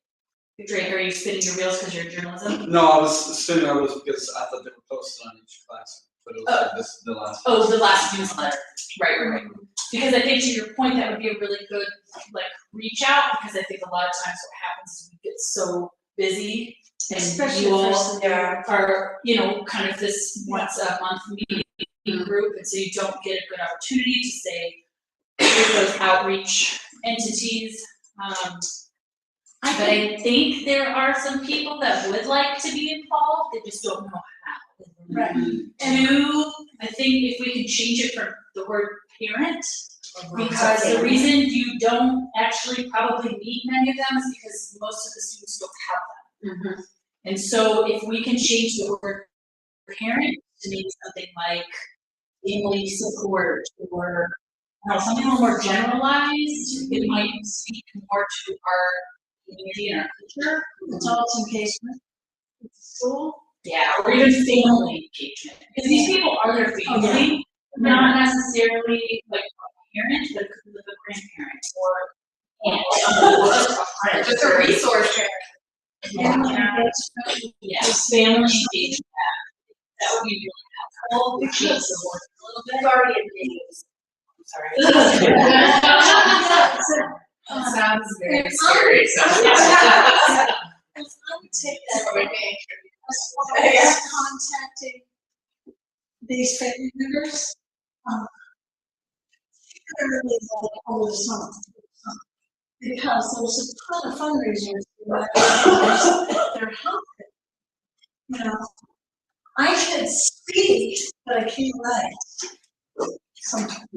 Drake, are you spinning your wheels because you're in journalism? No, I was spinning my wheels because I thought they were posted on each class, but it was like this, the last. Oh, the last newsletter, right. Because I think to your point, that would be a really good, like, reach out, because I think a lot of times what happens is we get so busy and Especially you all first of the year. are, you know, kind of this once a month meeting group, and so you don't get a good opportunity to say, here's those outreach entities. But I think there are some people that would like to be involved, they just don't know how. Right. Two, I think if we can change it from the word parent, because the reason you don't actually probably meet many of them is because most of the students don't have them. And so if we can change the word parent to mean something like family support, or something a little more generalized, it might speak more to our community and our culture. Adult engagement with the school. Yeah, or even family engagement, because these people are their family, not necessarily like a parent, but it could be like a grandparent or aunt. Just a resource parent. Yes, family engagement, that would be really helpful, which is the word a little bit. It's already in names. Sorry. That sounds very scary, so. I would take that as far as contacting these family members, particularly over the summer. Because there's a ton of fundraisers that they're helping. You know, I can speak, but I can't write. Sometimes.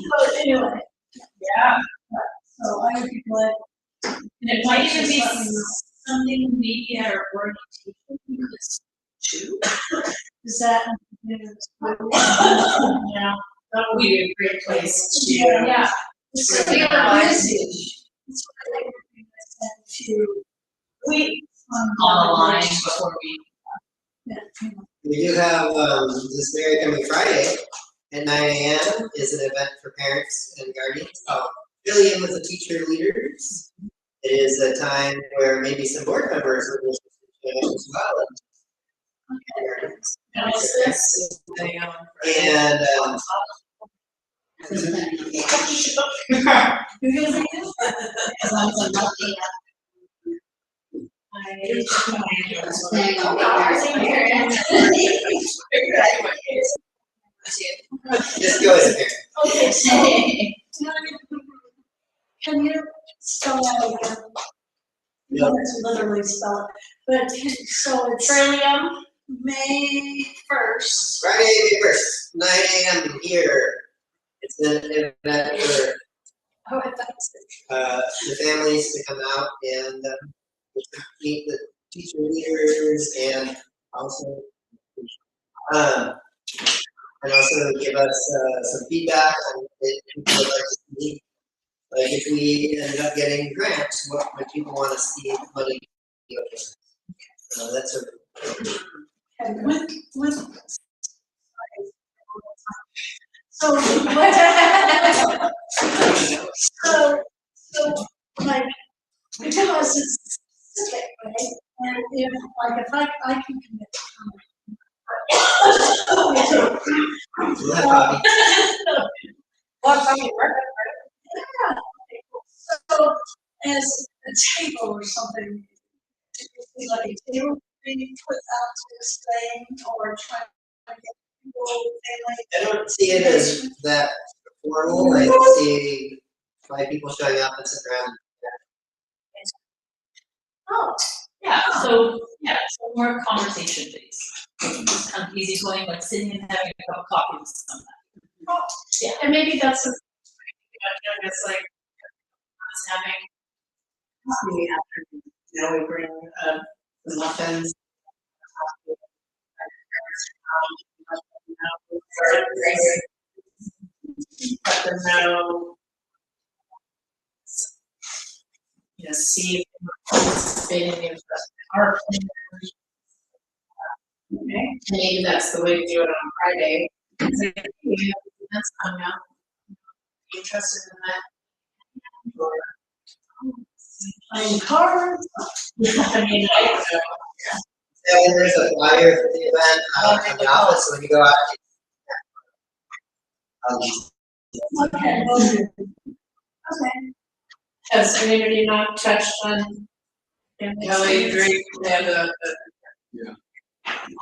But anyway. Yeah. So I would be glad. And it might even be something maybe at our orientation, because two. Is that? Yeah, that would be a great place to. Yeah. So we have a message. That's what I think I said to. We, On the line before we. Yeah. We do have, this very coming Friday at 9 AM is an event for parents and guardians, really in with the teacher leaders. It is a time where maybe some board members will be as well. And what's this? And, just go ahead, Karen. Okay, so, can you spell that again? You don't have to literally spell it, but so it's Trillium. May 1st. Friday, May 1st, 9 AM here. It's an event for Oh, I thought it the families to come out and meet the teacher leaders and also give us some feedback on what people would like to see. Like if we ended up getting grants, what would people want to see money go to? That's a said, with. So, like, because it's specific, right? And if I can commit to we'll have coffee. yeah. So, as a table or something, like a table being put out to this thing or trying to get people, I don't see it as that formal. I see 5 people showing up and sitting around. oh, Yeah, so more conversation based. Just kind of easy going, like sitting and having a cup of coffee with someone. Yeah, and maybe that's something, it's like, us having coffee after, we bring, the muffins. Let them know. See if they're participating in our planners. Okay, and maybe that's the way to do it on Friday. Say, hey, we have events coming up. Be interested in that? Or playing cards. I mean, And there's a flyer for the event in the office when you go out. Okay, will do. Okay. has anybody not touched on? Kelly, Drake, and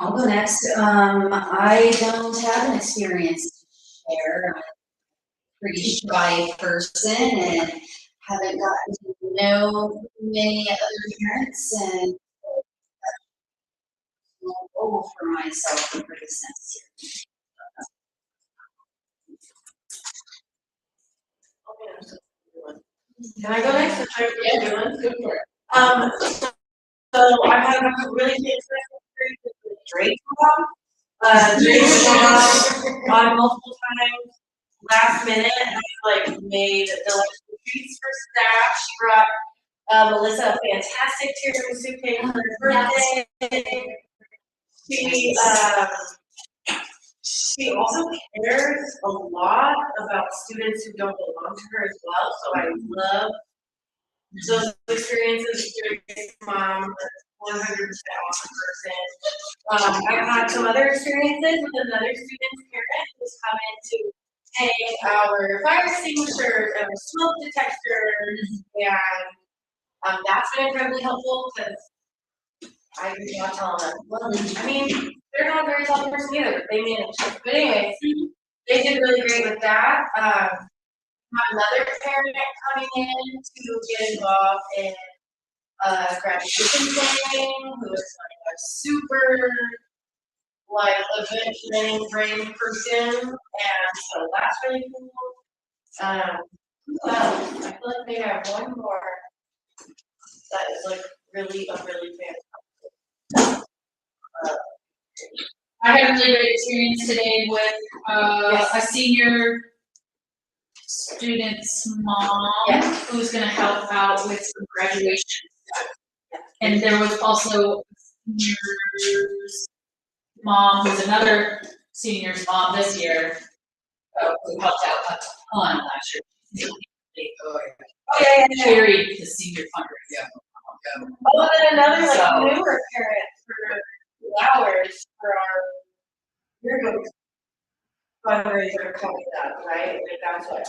I'll go next. I don't have an experience to share. I'm a pretty shy person and haven't gotten to know many other parents and goal for myself for this next year. Can I go next? Yeah, good for it. So I've had a really good experience with Drake mom. Drake mom on multiple times, last minute, like made delightful treats for staff. She brought Melissa a fantastic tiramisu cake for her birthday. She also cares a lot about students who don't belong to her as well, so I love those experiences. Drake's mom, 100% awesome person. I've had some other experiences with another student's parent who's come in to take our fire extinguishers and our smoke detectors, and that's been incredibly helpful because I do not tell them. Well, I mean, they're not a very healthy person either, but they manage it. But anyway, they did really great with that. Another parent coming in to get involved in graduation planning, who is like a super event planning brain person, and so that's really cool. Who else? I feel like maybe I have one more that is like really fantastic. really great experience today with, a senior student's mom who's gonna help out with some graduation. And there was also a senior's mom, who's another senior's mom this year, who helped out a ton last year. Carried the senior fundraiser. Oh, and then another like So- newer parent for flowers for our yearbook fundraiser coming up, right? Like that's what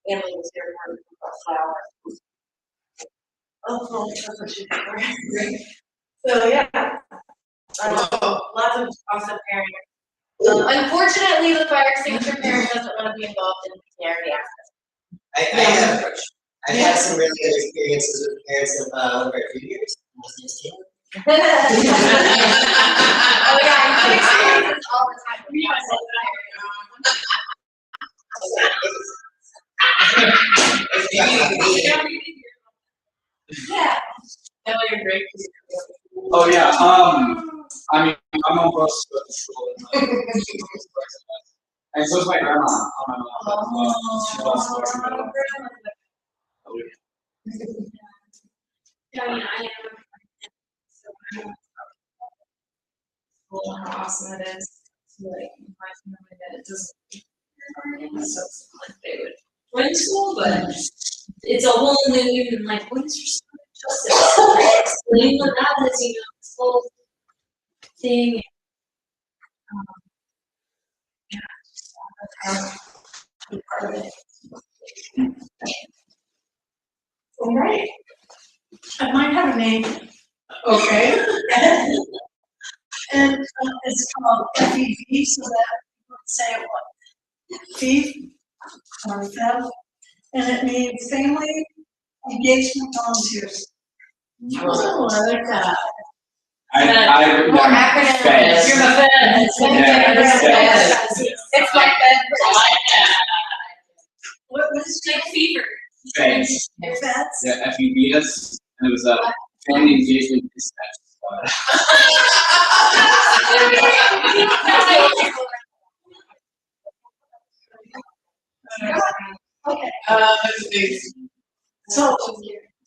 Emily was here for flowers. Oh, that's what she's doing. So yeah, lots of awesome parents. Unfortunately, the fire extinguisher parent doesn't want to be involved in the charity aspect. I've had some really good experiences with parents of one of our juniors. Oh yeah, I have experiences all the time. Yeah. Emily, you're great. Oh, yeah, I mean, I'm on both sides of the school. And so is my grandma, on my mom, she loves working with them. Oh, yeah. Yeah, I mean, I am. Well, how awesome it is to like invite somebody that it doesn't. So it's not like they would join school, but it's a whole new, like, what is your social justice? Explain what that is, you know, this whole thing. Be part of it. All right. I might have a name. Okay. And it's called FEV, so that people can say it what? FEV, or FEV, and it means Family Engagement Volunteers. Oh, I like that. I written More down acronyms. feds. You're my fan. It's like that. What was Like fever. Feds. your feds? Yeah, FEVs, and it was a family engagement dispatch. Okay, That's big. so, do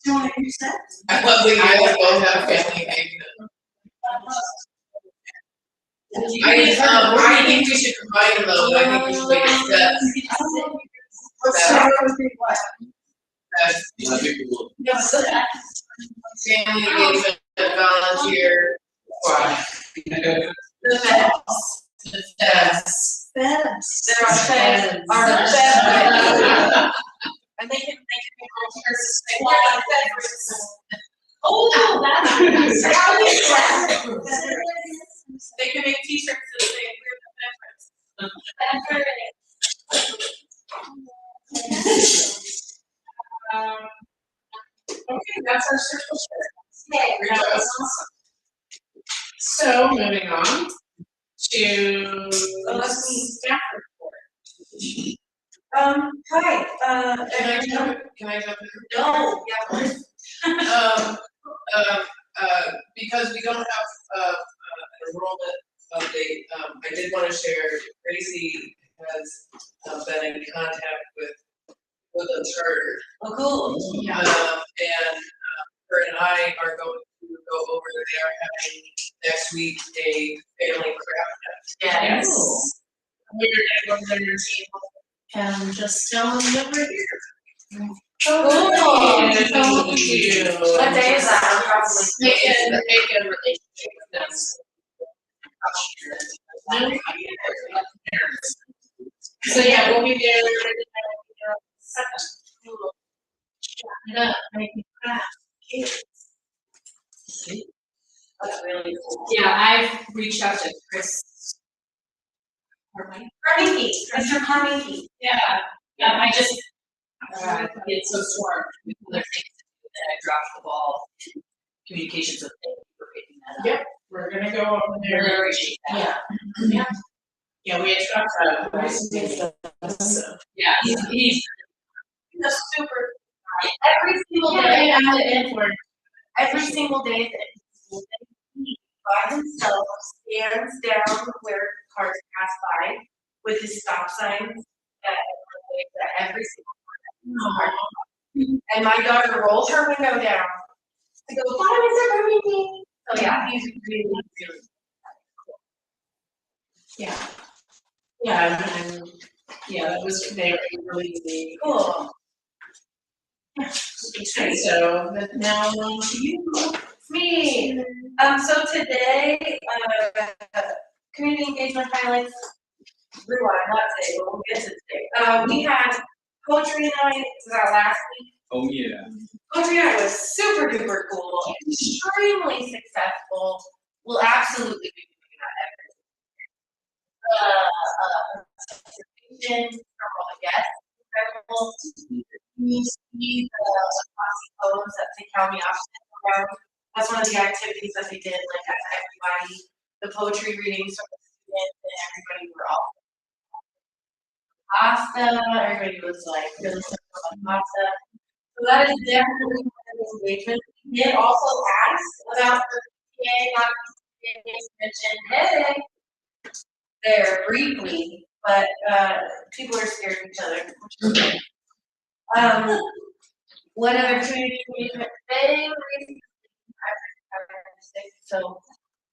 you want to use that? I love that you guys both have family engagement. I think we should combine them though, I think we should make it steps. Let's start with the what? That'd be cool. Family engagement, volunteer, squad. The feds. The steps. Feds. There are feds. Are the feds. And they can be volunteers. They want feds. Oh, that's. They can make t-shirts that say we're the feds. Okay, that's our circle Yay. That was awesome. So moving on to staff report. Hi, Can I jump in? No, yeah, please. Because we don't have, an enrollment update, I did wanna share, Gracie has, been in contact with the charter. Oh, cool. And her and I are going to go over, they are having next week a family craft night. Yes. We're gonna go to your table and just tell them that we're here. Cool. Thank you. What day is that? Probably. Make a relationship with them. So yeah, we'll be there. Second. Making crafts. That's really cool. Yeah, I've reached out to Chris. Carnegie, Mr. Carnegie. Yeah, I just, get so swarmed with other things that I dropped the ball in communications with them for picking that up. Yep, we're gonna go over I there. really appreciate that. Yeah, we had talked about it. So. Yeah, he's The super, every single day, every single day that by himself, stands down where cars pass by with his stop signs that every single car. And my daughter rolls her window down to go, "Why is it raining?" So yeah, he's really, really Yeah. Yeah, and, yeah, that was very really cool. Okay, so, but now on to you. It's me. So today, community engagement highlights. Rewind, not today, but we'll get to today. We had poetry night, was our last week. Oh, yeah. Poetry night was super duper cool, extremely successful. We'll absolutely be doing that every from all the guests, incredible. You see the classy poems that they count me off around. That's one of the activities that they did, like as everybody, the poetry readings from the students and everybody were all pasta, everybody was like really simple on pasta. So that is definitely one of the engagement. We did also ask about the PA, not mentioned, hey, there briefly, but people are scared of each other, which is good. What other community engagement thing? So,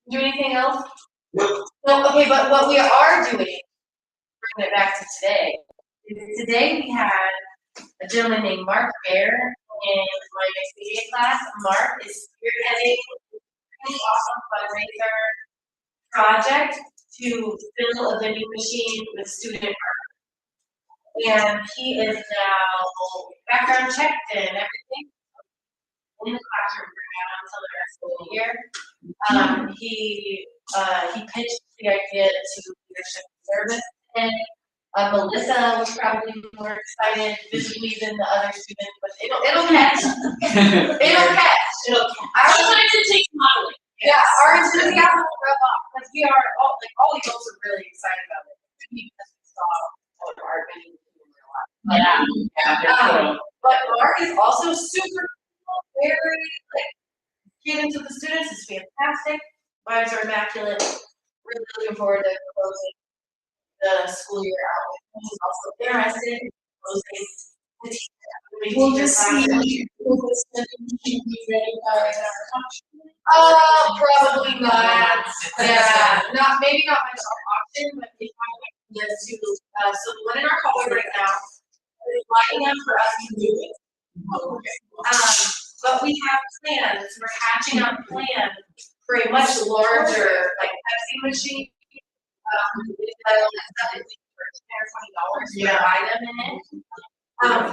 do anything else? No, okay, but what we are doing, bringing it back to today, is today we had a gentleman named Mark Bear in my KCA class. Mark is spearheading a really awesome fundraiser project to fill a vending machine with student art. And he is now background checked and everything in the classroom until the rest of the year. He pitched the idea to leadership service today. Melissa was probably more excited visibly than the other students, but it'll catch. It'll catch. Sometimes it takes modeling. Yeah, our enthusiasm will rub off because we are all the adults are really excited about it. Because we saw what art many in real life. Yeah. But Mark is also super cool, very giving to the students is fantastic. Vibes are immaculate. Really looking forward to closing the school year out. He's also interested in closing the teacher. We'll just see, will this be ready by our Probably not. Yeah, maybe not much option, but they probably yes to so the one in our hallway right now is lining up for us to do it. But we have plans, we're hatching out plans for a much larger, like Pepsi machine. $10 or $20 per item in it.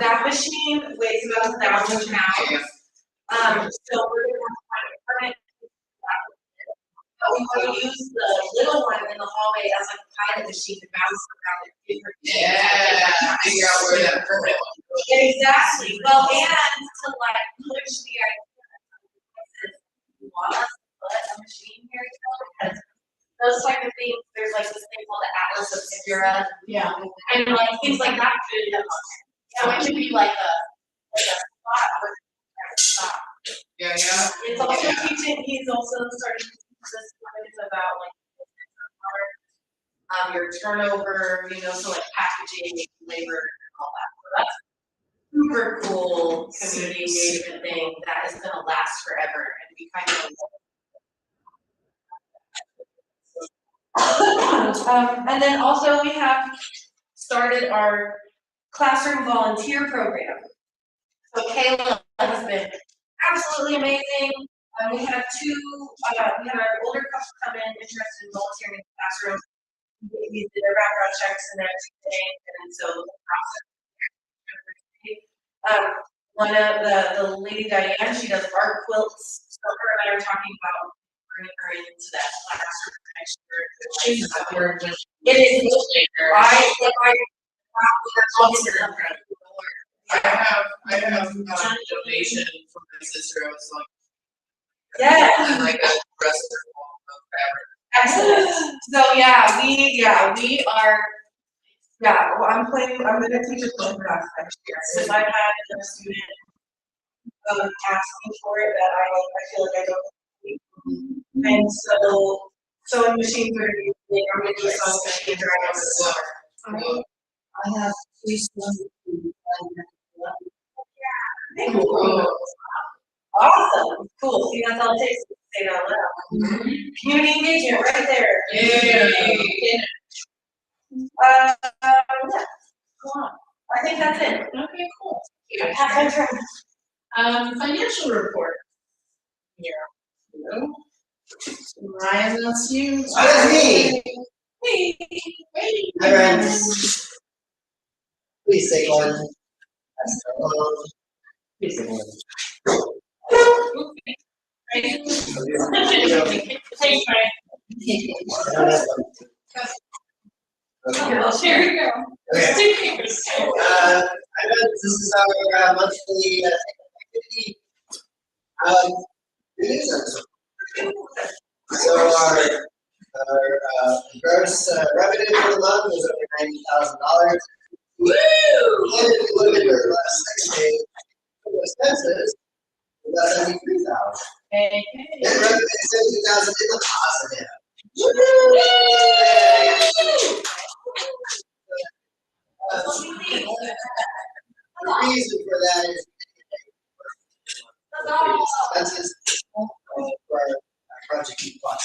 That machine weighs about 1,000 pounds. So we're gonna have to find a permit. But we want to use the little one in the hallway as like a pilot machine to bounce around and different things. Yeah, figure out where that permit was. Exactly. Well, and to like push the idea you want us to put a machine here, because those type of things, there's like this thing called the Atlas of Segura. Yeah. And like things like that could, it could be like a spot where you stop. Yeah. It's also teaching, he's also starting to teach us things about like your turnover, so like packaging, labor, and all that. So that's super cool community engagement thing that is gonna last forever and we kind of and then also we have started our classroom volunteer program. So Kayla has been absolutely amazing. We had we had our older couple come in interested in volunteering in the classroom. We did their background checks and everything, and so the process. One of the lady Diane, she does art quilts. So her and I are talking about bringing her into that classroom next year. It is. I have a donation from my sister. I was like, yeah, and like a dresser of fabric. Excellent. So we are. Yeah, well, I'm gonna teach a film class next year because I've had a student ask me for it that I feel like I don't need. And so, sewing machines are usually, I'm gonna do something and dry out the water. I have 3 sons. Cool. Awesome, cool, see, that's all it takes to say it out loud. Community engagement right there. Yay. Yeah, go on. I think that's it. Okay, cool. Pass on track. Financial report. Here. Ryan, that's you. That is me. Hey. Hey. Hi, friends. Please take one. Please take one. Thanks, Ryan. I don't have one. Okay. Here we go. Okay. I know this is our monthly activity. So our gross revenue for the month was over $90,000. Woo! And if you look at your last 6 days, expenses, we got 73,000. Hey, Net revenue is 70,000 in the positive. The reason for that is expenses for our Project E Plus.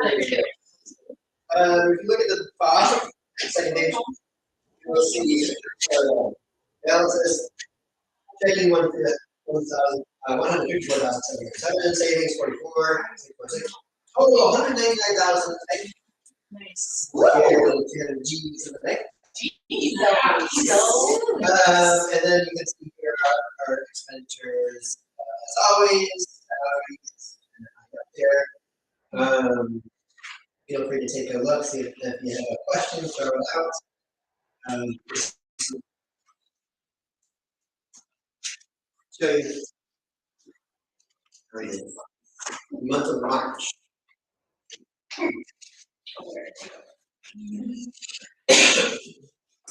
If you look at the bottom, second page, you will see balances. Checking 154,707, savings 44, 646, total 199,000. nice. G's in the bank. And then you can see here our expenditures, as always, up there. Feel free to take a look, see if you have a question, throw it out. Show you the month of March.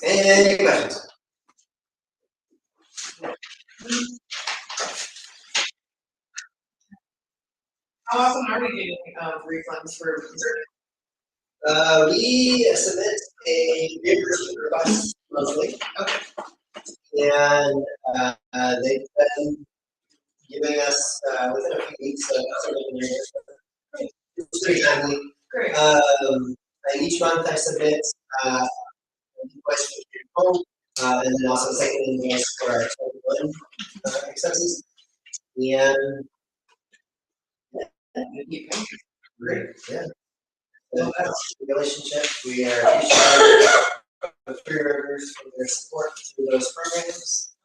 Any questions? How often are we getting refunds for? We submit a reimbursement request monthly. Okay. And they've been giving us within a few weeks it's pretty timely. Great. And each month I submit an invoice for your home, and then also a second invoice for our 21 expenses. And great, yeah. So that's the relationship. We are appreciative of Three Rivers for their support through those programs.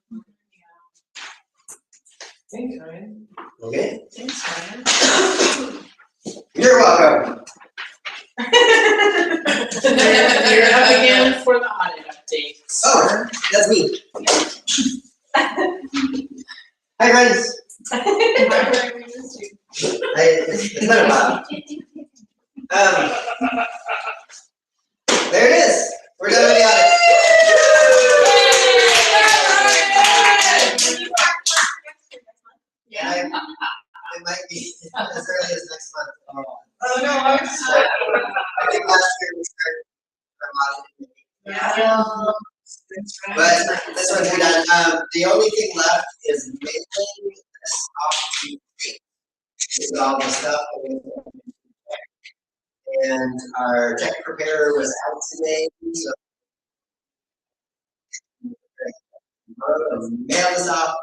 Thanks, Ryan. Okay, Thanks, Ryan. you're welcome. You're up again for the audit update. Oh, that's me. Hi, friends. It's been a while. There it is. We're done with the audit. Yeah, it might be as early as next month. Oh, no, I'm sorry. I think last year we started our audit. Yeah. But this one's done. The only thing left is mailing this off to you. This is all the stuff. And our check preparer was out today, so mail this off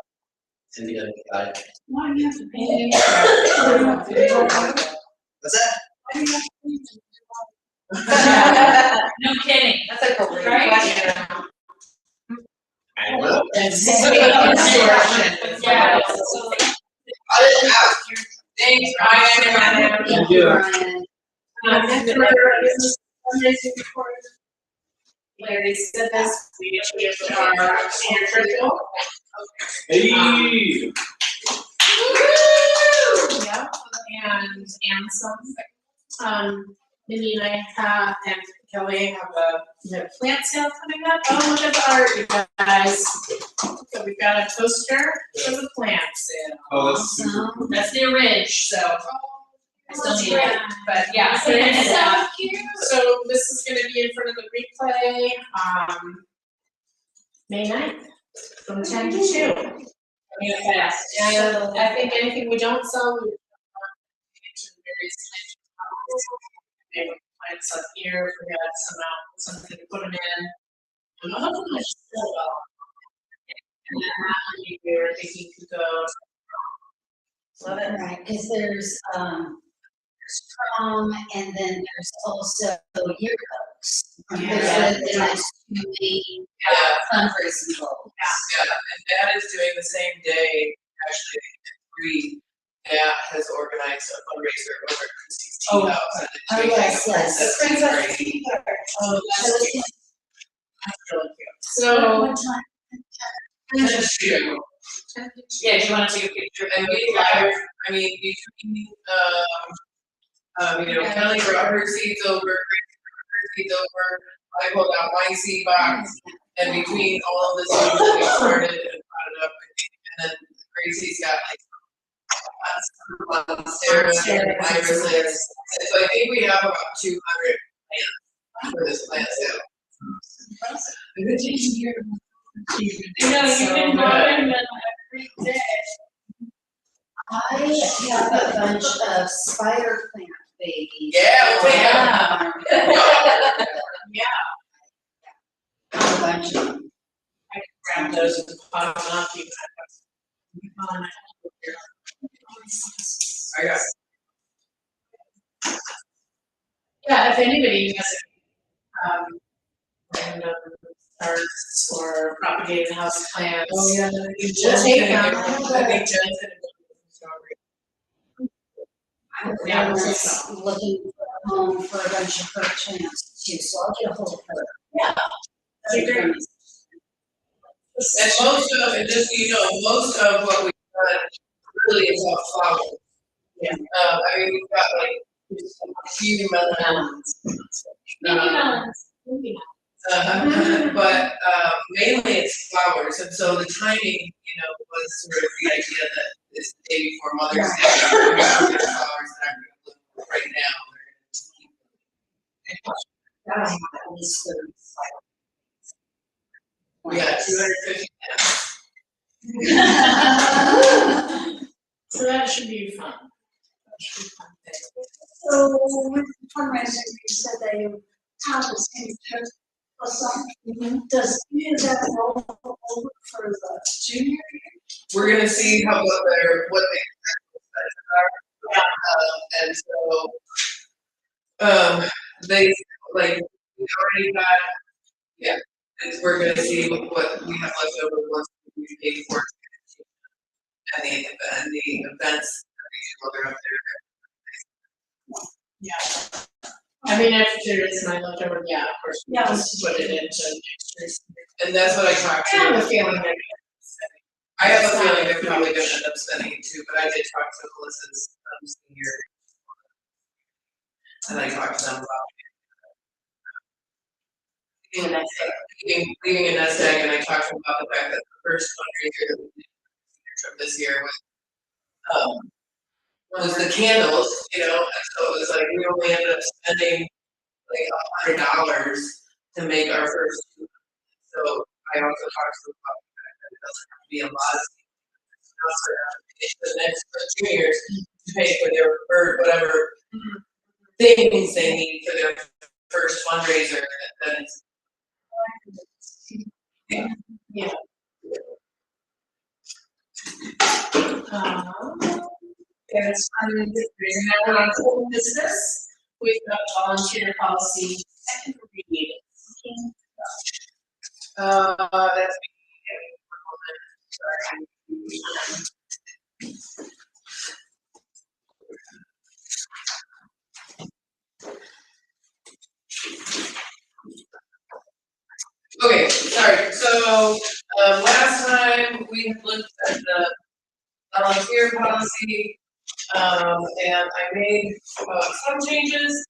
and be done with the audit. Why do you have to pay? What's that? No kidding. That's a great Right? question. I don't know. Yeah. Thanks, Ryan. Thank you. Ryan. Larry said this, we achieved our senior triple. Hey. Yeah, and some. Minnie and I have, and Kelly we have a plant sale coming up. Oh, look at the art, you guys. So we've got a poster for the plant sale. Oh, that's super. That's the Ridge, so I still need it, but yeah. So it's so cute. So this is gonna be in front of the replay, May 9th, from 10 to 2. Yeah, fast. And I think anything we don't sell, we into various plants up here, if we got something to put them in. And hopefully I should sell it all. And then that we were thinking to go. Love it. Right, cause there's prom and then there's also yearbooks. Yeah. Those are the next two main Yeah, fundraising goals. yeah, and Dad is doing the same day, actually, Dad has organized a fundraiser over at Christie's Tea House. and it's Oh, doing yes, that. yes. That's Princess great. Tea Party. Oh, So that's it's really cute. So, What time? Just you. yeah, do you want to take a picture? And we have, I mean, between, Kelly brought her seeds over, Grace brought her seeds over, I pulled out my seed box, and between all of the seeds that we started and potted up, and then Gracie's got like Sarah and irises, and so I think we have about 200 plants for this plant sale. Good to hear. You know, you've been watering them every day. I have a bunch of spider plant babies. Yeah, we'll take them. Yeah. A bunch of them. I can grab those and pot them up, you can. I got Yeah, if anybody has random starts or propagating house plants. Oh, yeah. We'll take them. I think Jen's gonna go with strawberry. I was looking for a home for a bunch of her plants too, so I'll get a hold of her. Yeah. That'd be great. And most of, and just so you know, most of what we've done really is all flowers. Yeah. I mean, we've got like a few melons. Maybe melons. Maybe But mainly it's flowers, and so the timing, was sort of the idea that it's the day before Mother's Day. We're gonna get flowers that aren't gonna bloom right now, they're gonna just keep. I have at least 30 spider. We got 250 now. So that should be fun. That should be fun. So with the fundraising, you said they have the same trip or something. Does any of that roll over for the junior year? We're gonna see what they are. And so, they, like, we already got, yeah, and we're gonna see what we have left over once we pay for it. And the events, while they're up there. I mean, if there is my leftover, yeah, of course, we Yeah. just put it into next year's. And that's what I talked to. I have a feeling they're I have a feeling they're probably gonna end up spending it too, but I did talk to Melissa's, senior. And I talked to them about. Leaving a nest egg, and I talked to them about the fact that the first fundraiser that we did trip this year was the candles, and so it was like, we only ended up spending like $100 to make our first. So I also talked to them about the fact that it doesn't have to be a lot of the next 2 years to pay for or whatever things they need for their first fundraiser, that is. Yeah. Yes, now on old business, we've got volunteer policy, second read. That's. Okay, sorry, so, last time we had looked at the volunteer policy, and I made, some changes.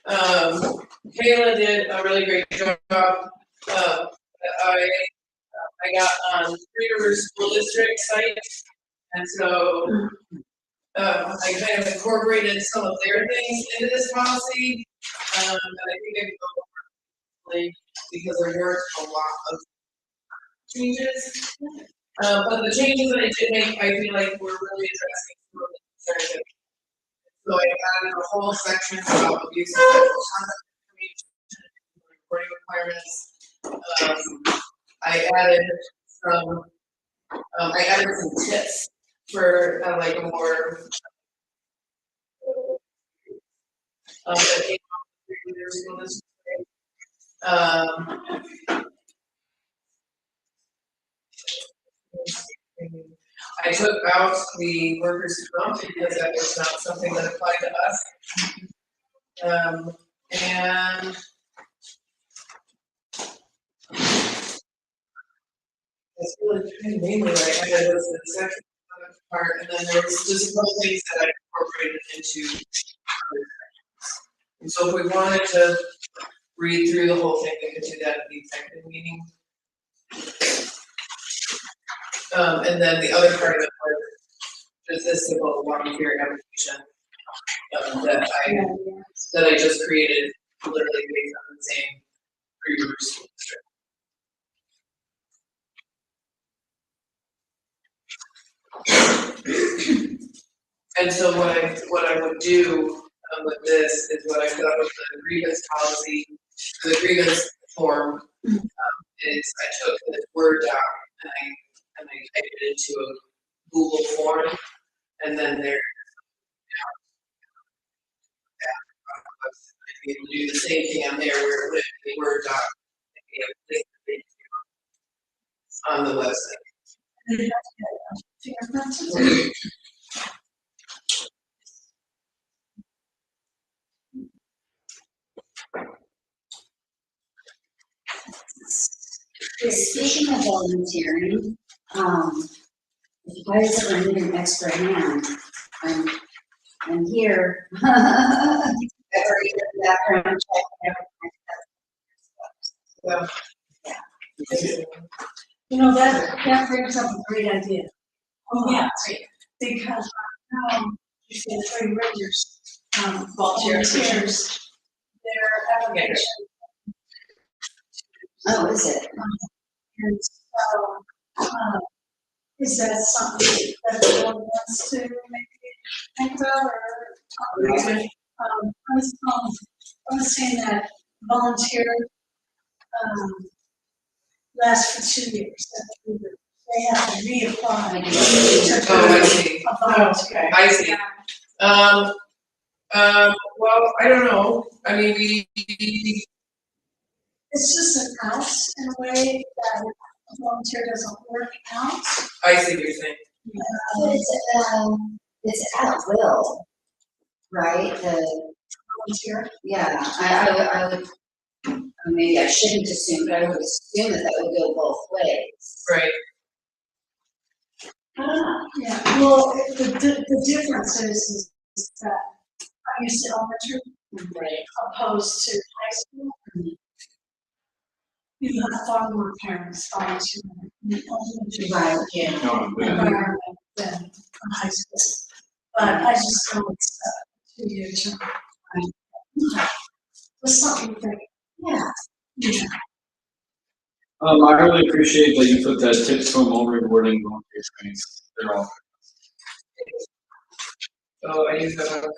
Kayla did a really great job. I got on Three Rivers School District site, and so I kind of incorporated some of their things into this policy. And I think I can go over it because there weren't a lot of changes. But the changes that I did make, I feel like were really addressing some of the concerns. So I added a whole section about abuse and sexual conduct information, reporting requirements. I added some tips for like a more I took out the workers' comp because that was not something that applied to us. And it's really mainly what I added was the sexual part, and then there was just a couple things that I incorporated into other sections. And so if we wanted to read through the whole thing, we could do that at the executive meeting. And then the other part of it was just this simple volunteer application that I just created literally based on the same Three Rivers School District. And so what I would do with this is what I've done with the grievance policy, the grievance form, is I took the Word doc and I typed it into a Google form, and then there I'd be able to do the same thing on there where it would be Word doc on the website. Speaking of volunteering, if you guys ever need an extra hand, I'm here. Every background check, Yeah. You know, that brings up a great idea. Oh, yeah, Because, you see the Three Rivers, volunteers, their application. Oh, is it? And so, is that something that the board wants to maybe think about or talk about? I was saying that volunteer, lasts for 2 years. They have to reapply. Oh, I see. Volunteer. I see. Well, I don't know. I mean, It's just an out in a way that a volunteer doesn't work out. I see what you're saying. It's at will, right? The Volunteer. yeah, I would. Maybe I shouldn't assume, but I would assume that would go both ways. Right. Yeah, well, the difference is that I used to elementary, Right. opposed to high school. You have far more parents volunteering in the elementary Right, yeah. environment than high school. But I just don't expect 2 years. There's something that, yeah. I really appreciate that you put the tips from all rewarding volunteer trainings. They're all. Oh, I use that.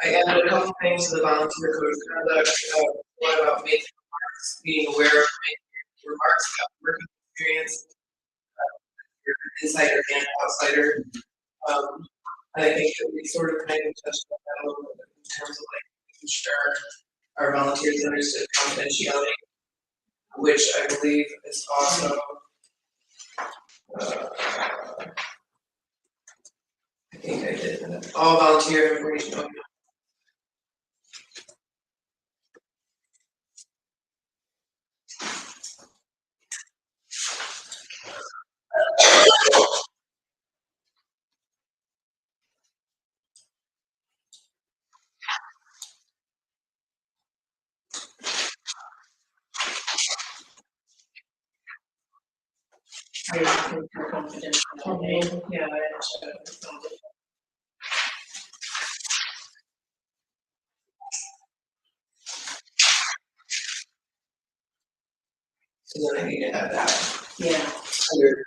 I added a couple things to the volunteer code of conduct. One about making remarks, being aware of making remarks about work experience, your insider and outsider. And I think that we sort of kind of touched on that a little bit in terms of like making sure our volunteers understood confidentiality. which I believe is also, I think I did, all volunteer information. Okay. Are you looking for confidentiality? Yeah, I understand. So then I need to have that Yeah. under.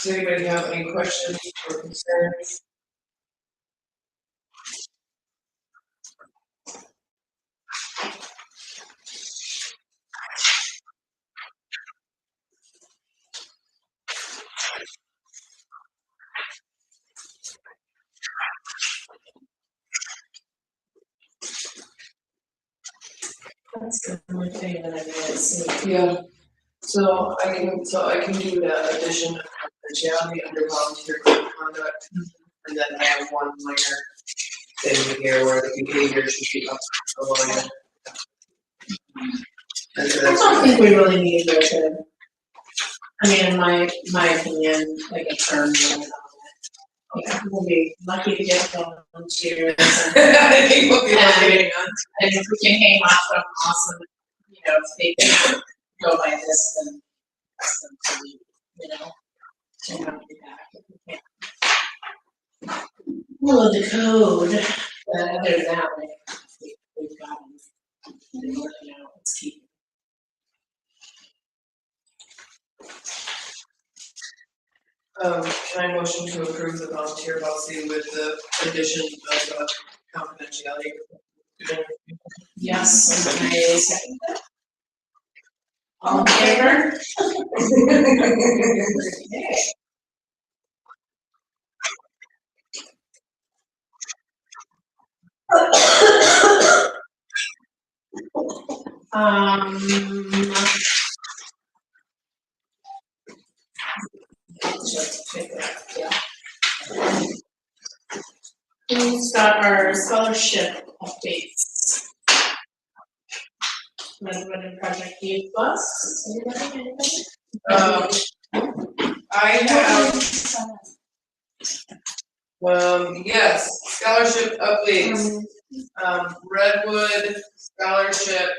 Does anybody have any questions or concerns? That's the only thing that I didn't see. Yeah, so I can do the addition of confidentiality under volunteer conduct. And then I have one minor thing here where the behavior should be up to the line. And so I that's don't think we really need to, I mean, in my opinion, like a term limit on it. Yeah, we'll be lucky to get volunteers and I think we'll be waiting on. and if we can hang off them, awesome, you know, if they can go by this, then ask them to leave, you know, to not be back if we can't. Well, the code, but other than that, like, we've got them, they're working out, let's keep. Can I motion to approve the volunteer policy with the addition of confidentiality? Yes, and I second that. All in favor? Just pick it up, yeah. Who's got our scholarship updates? Redwood and Project Youth Plus, anybody? I have, yes, scholarship updates. Redwood scholarship,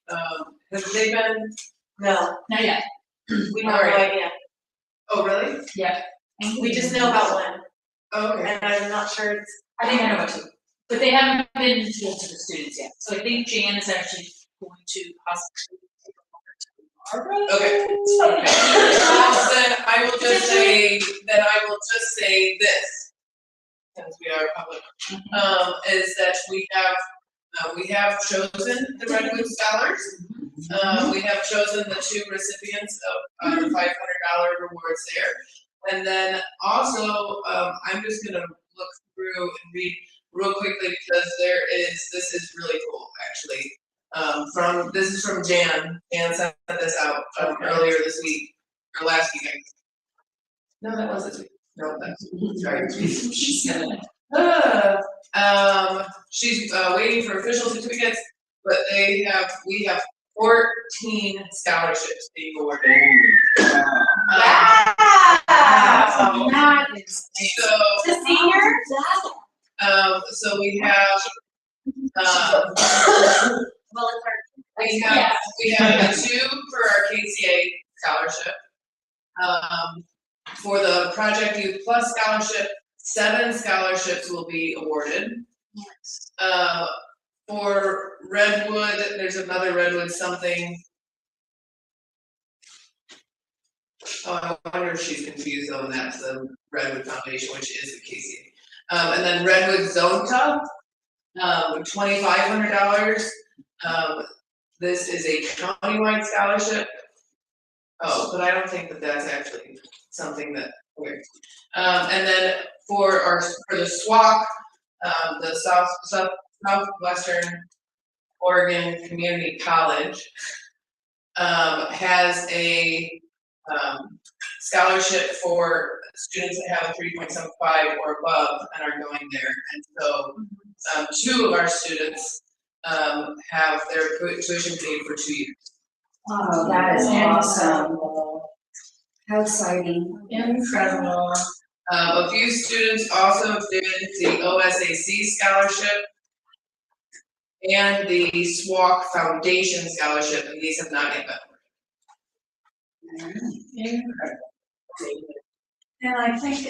have they been? No, Not yet. we have no idea. Oh, really? Yeah. We just know about one, Oh, okay. and I'm not sure it's. I think I know what to, but they haven't been told to the students yet, so I think Jan is actually going to possibly take a Barbara. Okay. Then I will just say this, since we are public, is that we have chosen the Redwood Scholars. We have chosen the 2 recipients of the $500 rewards there. And then also, I'm just gonna look through and read real quickly because this is really cool, actually. This is from Jan. Jan sent this out earlier this week, or last week, I guess. No, that was this week. No, that's, sorry. She's gonna. She's waiting for official certificates, but we have 14 scholarships being awarded. Wow! That is. So, The seniors? so we have, Well, it's our. we have the 2 for our KCA scholarship. For the Project Youth Plus scholarship, 7 scholarships will be awarded. For Redwood, there's another Redwood something. Oh, I wonder if she's confused though, and that's the Redwood Foundation, which is the KCA. And then Redwood Zone Tub, $2,500. This is a countywide scholarship. Oh, but I don't think that that's actually something that we're. And then for the SWAC, the Southwestern Oregon Community College, has a scholarship for students that have a 3.75 or above and are going there. And so 2 of our students have their tuition paid for 2 years. Oh, that is awesome. How exciting. Incredible. A few students also did the OSAC scholarship and the SWAC Foundation scholarship, and these have not yet been. Incredible. And I think,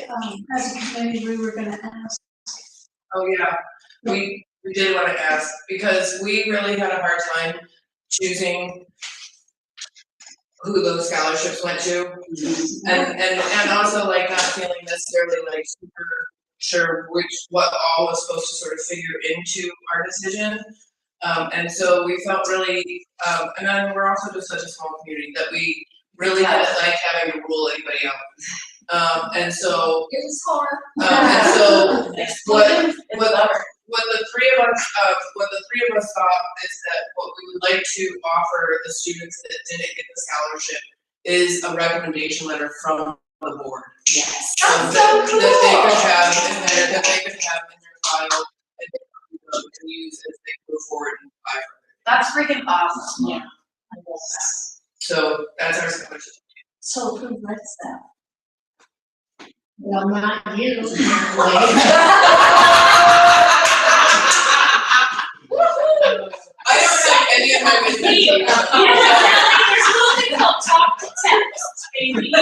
as a committee, we were gonna ask, Oh, yeah, we did want to ask, because we really had a hard time choosing who those scholarships went to. And also like not feeling necessarily like super sure what all was supposed to sort of figure into our decision. And so we felt really, and then we're also just such a small community that we really didn't like having to rule anybody out. And so. It was hard. And so what the three of us thought is that what we would like to offer the students that didn't get the scholarship is a recommendation letter from the board. Yes. That they could have in their file and they can use as they go forward and apply for it. That's freaking awesome. Yeah. I love that. So that's our scholarship. so who writes that? Well, not you. I don't have any of my business. There's a little thing called talk to text, baby.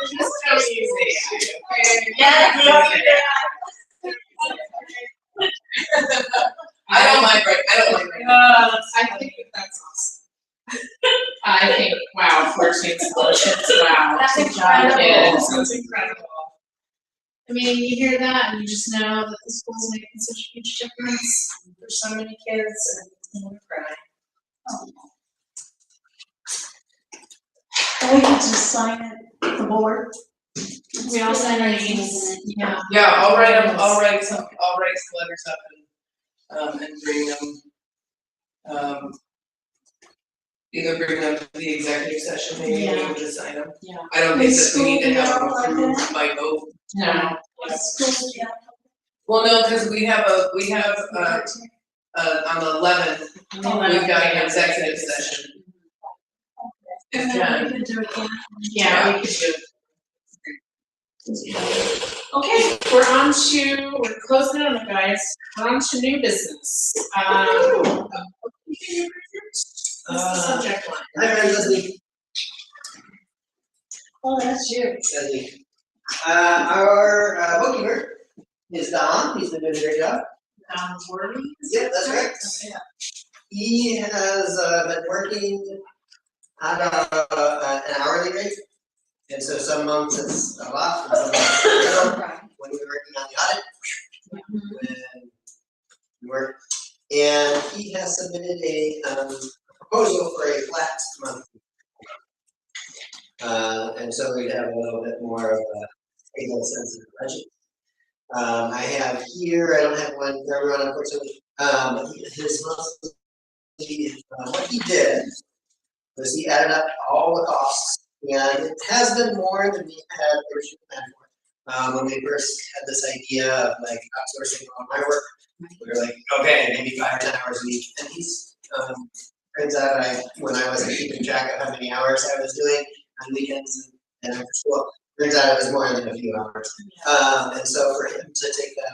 Just so easy. I don't mind writing. I think that's awesome. I think, wow, 14 scholarships, wow. That's Good job, incredible. kids. That's incredible. I mean, you hear that and you just know that the school's making such a huge difference for so many kids and we cry. And we can just sign it, the board. We all sign our names. Yeah. Yeah, I'll write some letters up and bring them. Either bring them to the executive session, maybe, and we can just sign them. Yeah. I don't think that we need to have them approved by vote. No. Well, no, because we have on the 11th, we've got an executive session. And then we can do it then. Yeah, we could do it. Okay, we're closing on it, guys. We're on to new business. What's the subject line? Hi, Leslie. Oh, that's you. Leslie. Our bookkeeper is Don. He's been doing a great job. Worthy? Yep, that's right. Okay. He has been working at an hourly rate, and so some months it's a lot, and some months it's little. When we were working on the audit, when we work, and he has submitted a proposal for a flat month. And so we'd have a little bit more of a stable sense of the budget. I have here, I don't have one for everyone, unfortunately, his monthly, what he did was he added up all the costs, and it has been more than we had originally planned for. When we first had this idea of like outsourcing all my work, we were like, okay, maybe 5 or 10 hours a week, and he's, turns out when I wasn't keeping track of how many hours I was doing on weekends and after school, turns out it was more than a few hours. And so for him to take that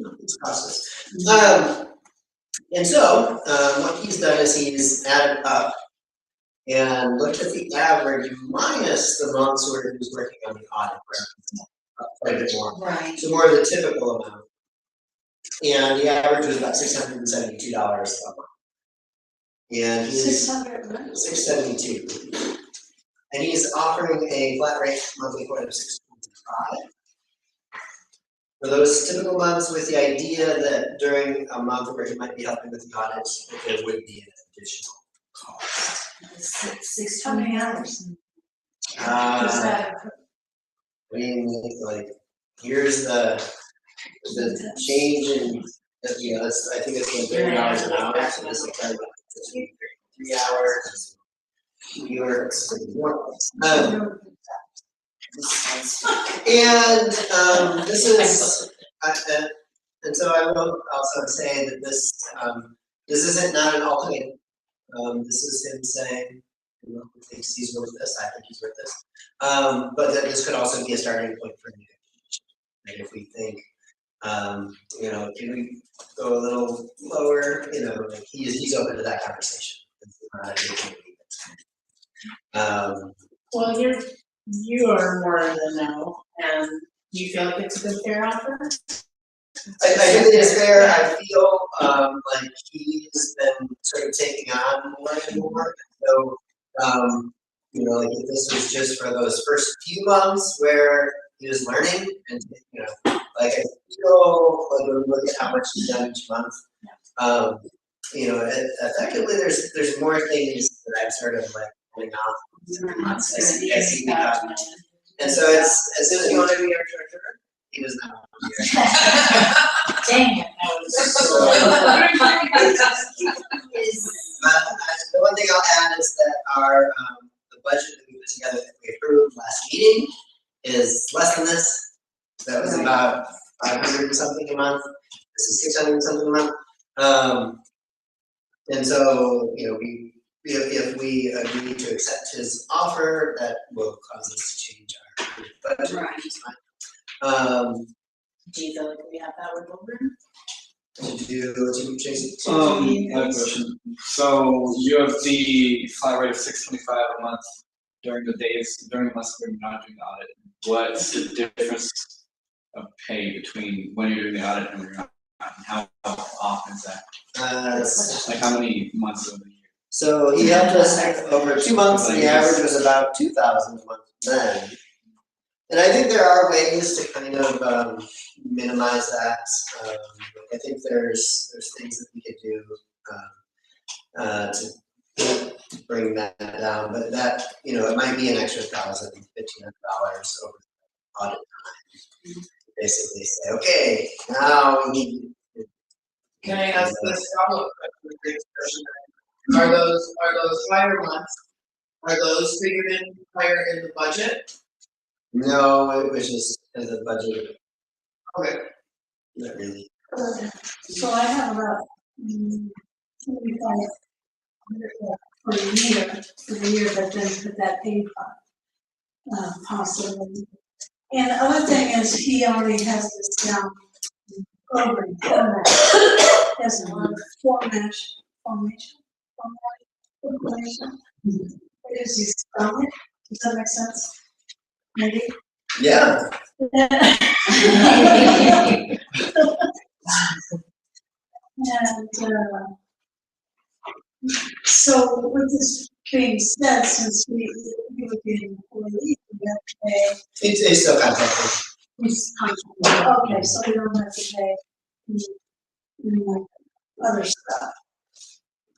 on, it's costless. And so what he's done is he's added up and looked at the average minus the months where he was working on the audit, quite a bit more. Right. So more of the typical amount. And the average was about $672 a month. And he's 600, right? 672. And he's offering a flat rate monthly quote of 625. For those typical months, with the idea that during a month where he might be helping with the audit, there would be an additional cost. How many hours? Is Uh, that? I mean, like, here's the change in, you know, I think it's been 30 hours an hour, so this is kind of 3 hours. And this is, and so I will also say that this isn't not an ultimate. This is him saying, you know, he thinks he's worth this. I think he's worth this. But that this could also be a starting point for negotiation. Like if we think, you know, can we go a little lower? You know, like he's open to that conversation. Well, you are more than no, and do you feel like it's a good fair offer? I think it is fair. I feel like he's been sort of taking on more and more. So, you know, like if this was just for those first few months where he was learning, and you know, like I feel like when we look at how much he's done each month, you know, effectively there's more things that I've sort of like pulling off. Months as he becomes. And so it's as soon as You you wanna be our treasurer? he does not want to be here. Dang it, that The one thing I'll add is that our the budget that we put together that we approved last meeting is less than this. That was about 500 and something a month. This is 600 and something a month. And so, you know, if we agree to accept his offer, that will cause us to change our budget. Right. Which is fine. Do you feel like we have that wiggle room? To Jason. I have a question. So you have the flat rate of $625 a month during the months when you're not doing the audit. What's the difference of pay between when you're doing the audit and when you're not? And how often is that? Like how many months of the year? So he helped us over 2 months, and the average was about 2,000 a month then. And I think there are ways to kind of minimize that. I think there's things that we could do to bring that down, but that, you know, it might be an extra $1,000, $1,500 over audit time. Basically say, okay, now we need. Can I ask this follow-up question? Are those higher months, are those figured in higher in the budget? No, it was just in the budget, Okay. not really. So I have about 2,500 for the year, but then put that 85 possibly. And the other thing is, he already has this down program, has a formation. It is his stomach, does that make sense? Maybe? Yeah. And so with this being said, since we would be an employee, we have to pay. It's still contracted. Okay, so we don't have to pay any other stuff.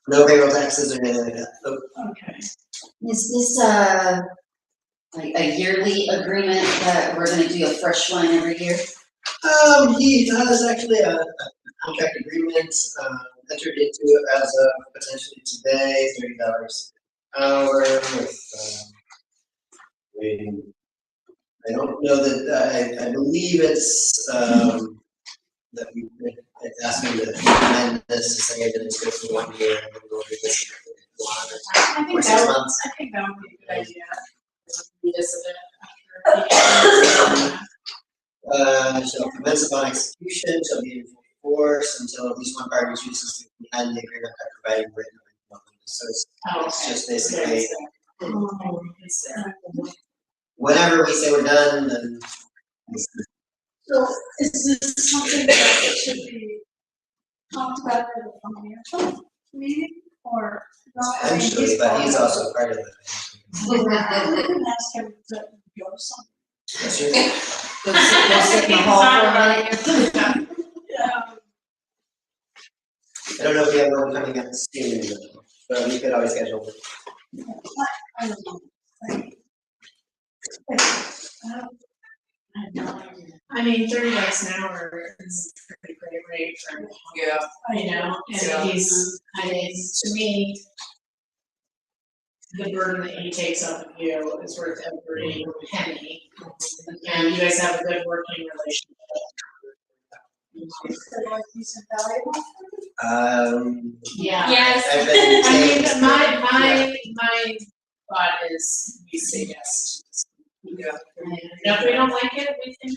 No payroll taxes or anything like that. Nope. Okay. Is this like a yearly agreement that we're gonna do a fresh one every year? He has actually a contract agreement, entered into it as of potentially today, $30 an hour with, I don't know that, I believe it's, that we could ask him to amend this to say that it's good for 1 year and then we'll do this for 1 I or think 6 months. that would be a good idea. Revisit it after. Shall commence upon execution, shall be in full force until at least one party chooses to end the agreement by providing written acknowledgement. So it's just basically, whenever we say we're done, then. So is this something that should be talked about at a financial meeting? or? not? I mean, Potentially, but he's part of also part of it. I didn't ask him to go somewhere. Go sit in the hall for a minute. Yeah. I don't know if we have one coming up soon, but we could always schedule. I don't know. I mean, $30 an hour is a pretty great rate for, Yeah, you know, Yeah. and I mean, to me, the burden that he takes on you is worth every penny. And you guys have a good working relationship. So like he's invaluable. Yeah. Yes. I've been I mean, saying- my thought is we say yes. yeah. And if we don't like it, we say no.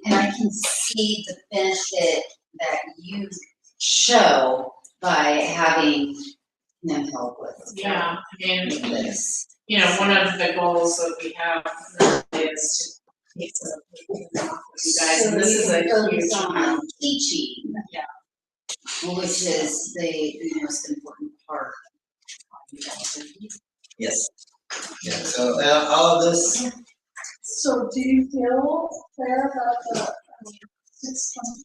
And I can see the benefit that you show by having them help with. Yeah, I mean, This. you know, one of the goals that we have really is to take some of you guys, and this is a huge Focus on teaching. Yeah. Which is the most important part. Yes. Yeah, so all of this, So do you feel fair about the 6 months?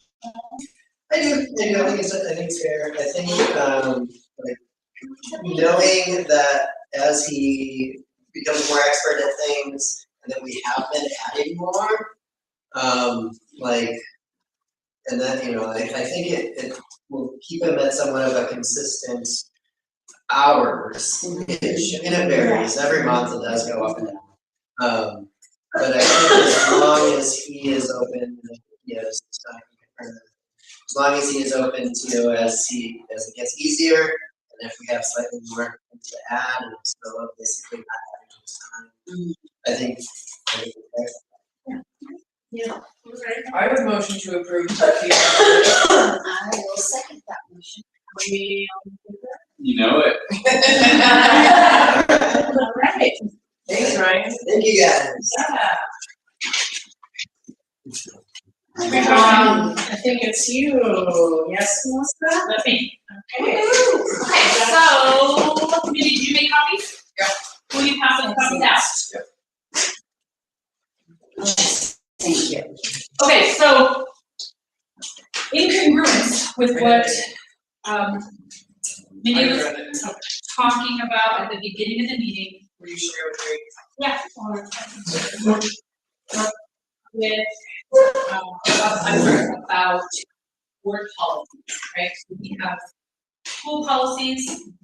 I do, I think it's fair. I think, like, knowing that as he becomes more expert at things, and then we have been adding more, like, and then, you know, I think it will keep him at somewhat of a consistent hours. Ish. I mean, it varies, every month it does go up and down. But I think as long as he is open, yes, as long as he is open to as it gets easier, and if we have slightly more to add, and still basically not having too much time, I think it's fair. Yeah. I would motion to approve the I will second that motion. You know it. All right. Thanks, Ryan. Thank you guys. I think it's you, yes, Melissa? That's me. Okay. Okay, so, did you make copies? Yeah. Will you pass those copies out? Thank you. Okay, so, in congruence with what, Mindy I was read it. talking about at the beginning of the meeting, Will you share with me? yeah, with, I'm sorry, about board policies, right? So we have school policies,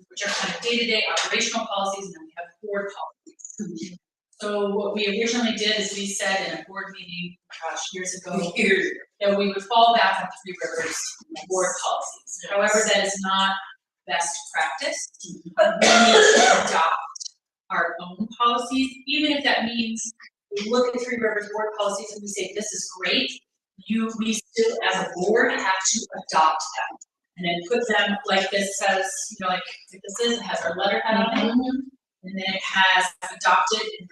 which are kind of day-to-day operational policies, and then we have board policies. So what we originally did is we said in a board meeting, gosh, years ago, that we would fall back on Three Rivers board policies. However, that is not best practice. But we need to adopt our own policies, even if that means we look at Three Rivers board policies and we say, this is great. We still, as a board, have to adopt them. And then put them, like this says, you know, like this is, it has our letterhead on it. And then it has adopted and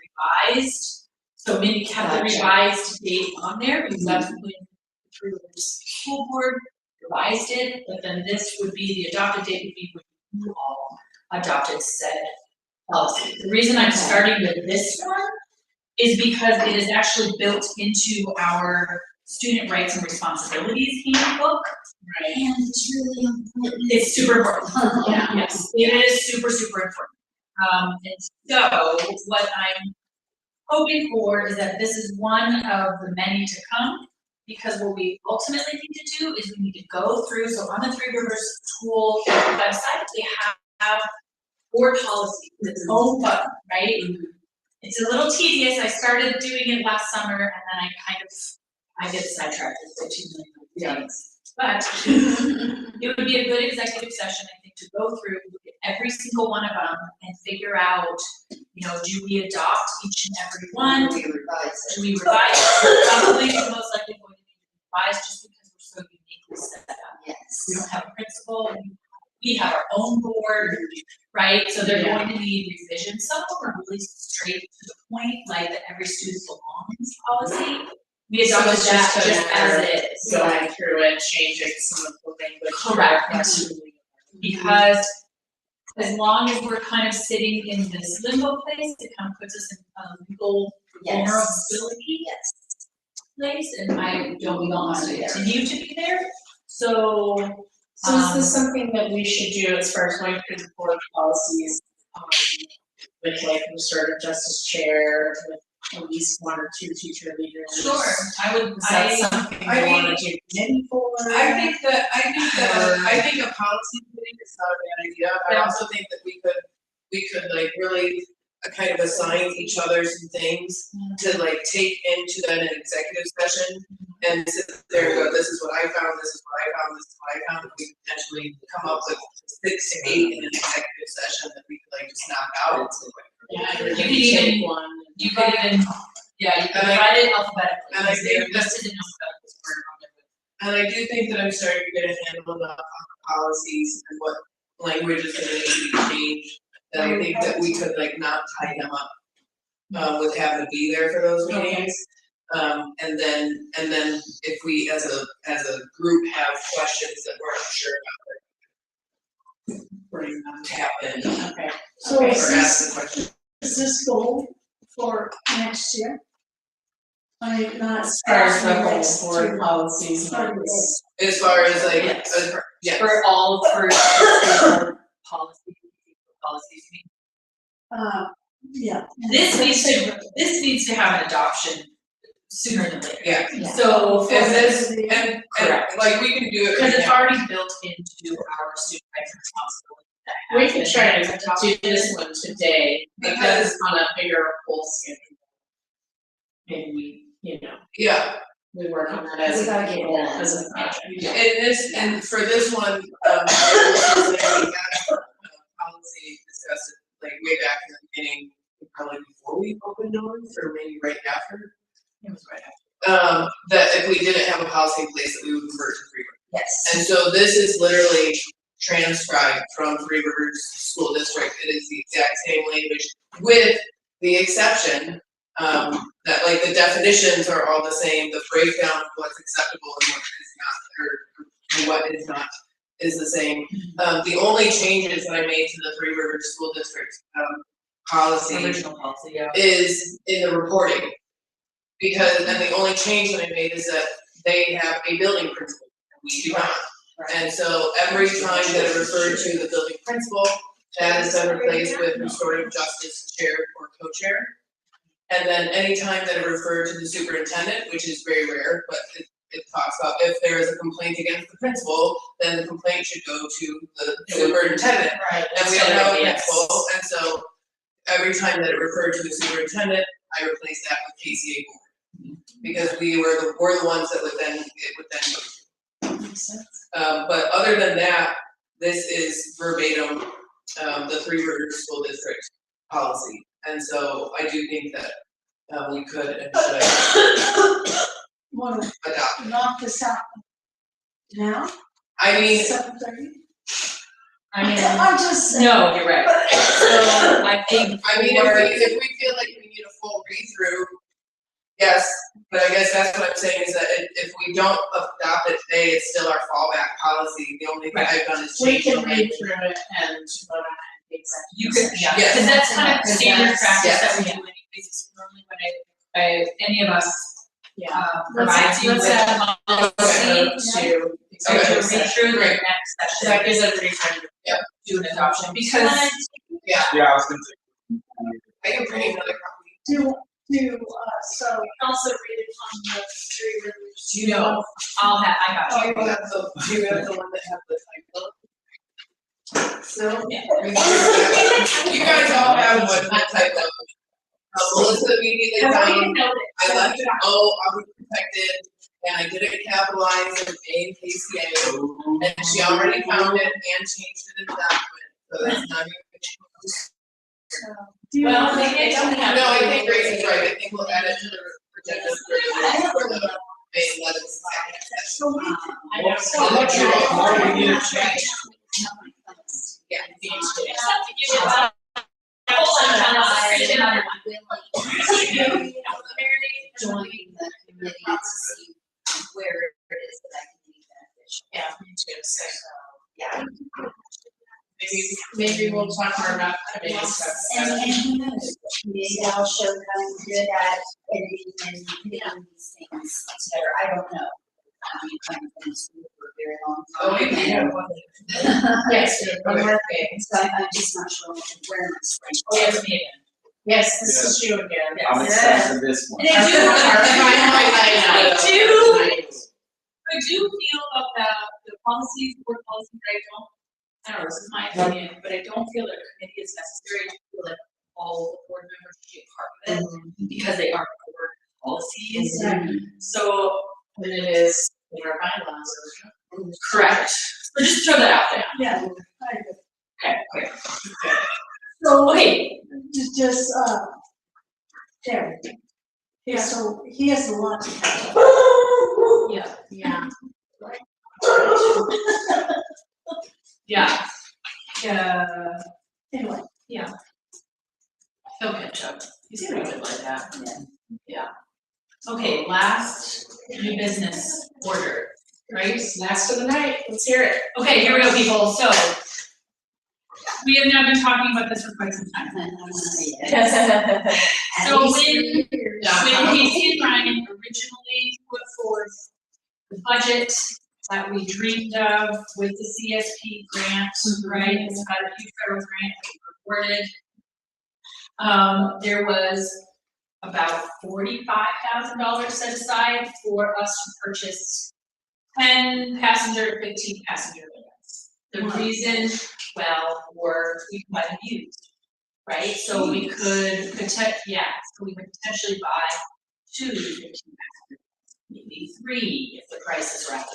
revised. So maybe have the revised date on there, because that's when Three Rivers School Board revised it, but then this would be, the adopted date would be when you all adopted said policy. The reason I'm starting with this one is because it is actually built into our student rights and responsibilities handbook. Right. And it's really important. It's super important. Yeah, yes, it is super, super important. And so what I'm hoping for is that this is one of the many to come, because what we ultimately need to do is we need to go through, so on the Three Rivers School website, they have board policy with its own button, right? It's a little tedious. I started doing it last summer and then I get sidetracked with 2 million things. But it would be a good executive session, I think, to go through, look at every single one of them and figure out, you know, do we adopt each and every one? We revise it. Do we revise? It's probably most likely going to be revised just because we're so uniquely set up. We Yes. don't have a principal, we have our own board, right? So they're going to need revisions. Some of them are really straight to the point, like that every student belongs policy. we adopted it's that just a just matter as it is. Going through and changing some of the language. Correct. Because as long as we're kind of sitting in this limbo place, it kind of puts us in a legal vulnerability place, and we don't want to continue to be there. So So is this something that we should do as far as going through the board policies, with like the restorative justice chair, with at least one or two teacher leaders? sure, I would, Is that something I you wanna do committee for? I think a policy committee is not a bad idea. I also think that we could like really kind of assign each other some things to like take into then an executive session and sit there and go, this is what I found, this is what I found, this is what I found. We could potentially come up with 6 to 8 in an executive session that we could like just knock out. Yeah, You you could can even- take one. you could even, yeah, you could And I- write it alphabetically, and I because they're think that's- listed in alphabetical order on there. And I do think that I'm starting to get a handle on policies and what language is gonna need to be changed. That I think that we could like not tie them up with having to be there for those meetings. And then if we as a group have questions that we're unsure about, bring them, tap in, Okay. So or is ask this, the question. is this goal for next year? I mean, not. As far as the whole next board year. policies Part of and it. this. As far as like, Yes. yes. For all, for school policies, Yeah. this needs to have an adoption sooner than later. Yeah. So for And this, this, and Correct. like we can do it because right it's now. already built into our student rights responsibility. that We has could been try to adopted. do this one today, because on a bigger whole schedule. Maybe we, Yeah, we work on that as We gotta get a, that. as a project. and for this one, it was like we had a policy discussed like way back in the beginning, probably before we opened doors, or maybe right after. It was right after. That if we didn't have a policy in place, that we would revert to Three Rivers. Yes. And so this is literally transcribed from Three Rivers School District. It is the exact same language, with the exception that like the definitions are all the same, the breakdown of what's acceptable and what is not, or what is not, is the same. The only changes that I made to the Three Rivers School District policy Original policy, yeah. is in the reporting. Because, and the only change that I made is that they have a building principal, and we do not. And so every time that it referred to the building principal, that is then replaced with restorative justice chair or co-chair. And then anytime that it referred to the superintendent, which is very rare, but it talks about if there is a complaint against the principal, then the complaint should go to the superintendent. Right. And we don't have a principal, and so every time that it referred to the superintendent, I replaced that with KCA board. Because we're the ones that would then, it would then go to. Makes sense. But other than that, this is verbatim, the Three Rivers School District policy. And so I do think that we could and should Want to adopt it. knock this out now? I mean, 7:30? I mean, I'm just saying. no, you're right. So I think if we feel like we need a full read-through, yes, but I guess that's what I'm saying is that if we don't adopt it today, it's still our fallback policy. The only thing I've done is We change the can read language. through it and vote on it in executive you could, session. yeah, Yes. because that's kind of Because standard that's- practice that we yes. do anyways, is normally when any of us Yeah. provides you with Let's add a Go policy, to to executive read session. through the Great. next So session. that gives everybody time to Do an adoption, because Yeah, I was gonna say. I can bring another copy. So also read it on the Three Rivers. you know, I got you. Do you have the one that have the typo? So. Yeah. You guys all have one that typo. Melissa immediately found, I left it unprotected, and I didn't capitalize it in KCA, and she already found it and changed it in the document, so that's not even. Well, they don't have. No, I think Gracie's right, I think we'll add it to the agenda for the May 11th. I know. So what you want, Marty, we need a change. Yeah. You just have to give it a whole lot of time. Join the committee to see where it is that I can be beneficial. Yeah, me too, so, Yeah. maybe we'll talk more about committee stuff. And who knows, maybe I'll show that I'm good at editing and putting these things together, I don't know. I mean, I've been in school for a very long Oh, time. wait, Yes, one more thing. So I'm just not sure where my strength. Oh, yes, Megan. Yes, this is you again. I'm excited for this one. And I do, I I do feel about the policies, board policies, I don't know, this is my opinion, but I don't feel that a committee is necessary. I feel like all the board members should be a part of it, because they are board policies. So, And it is in our bylaws. correct, so just throw that out there. Yeah, I agree. Okay, So, okay, just, Terry. Yeah, so he has a lot to catch up. yeah, Yeah. yeah. Anyway, He'll catch up, he's pretty good like that. Yeah. Okay, last new business order, right? Last of the night, let's hear it. Okay, here we go, people, so. We have now been talking about this for quite some time. So when Casey and Ryan originally put forth the budget that we dreamed of with the CSP grant, right, it's about a huge federal grant that we awarded. There was about $45,000 set aside for us to purchase 10 passenger, 15 passenger vans. The reason, well, we could buy them used, right? So we could potentially buy 2 15 passenger, maybe 3 if the price is right.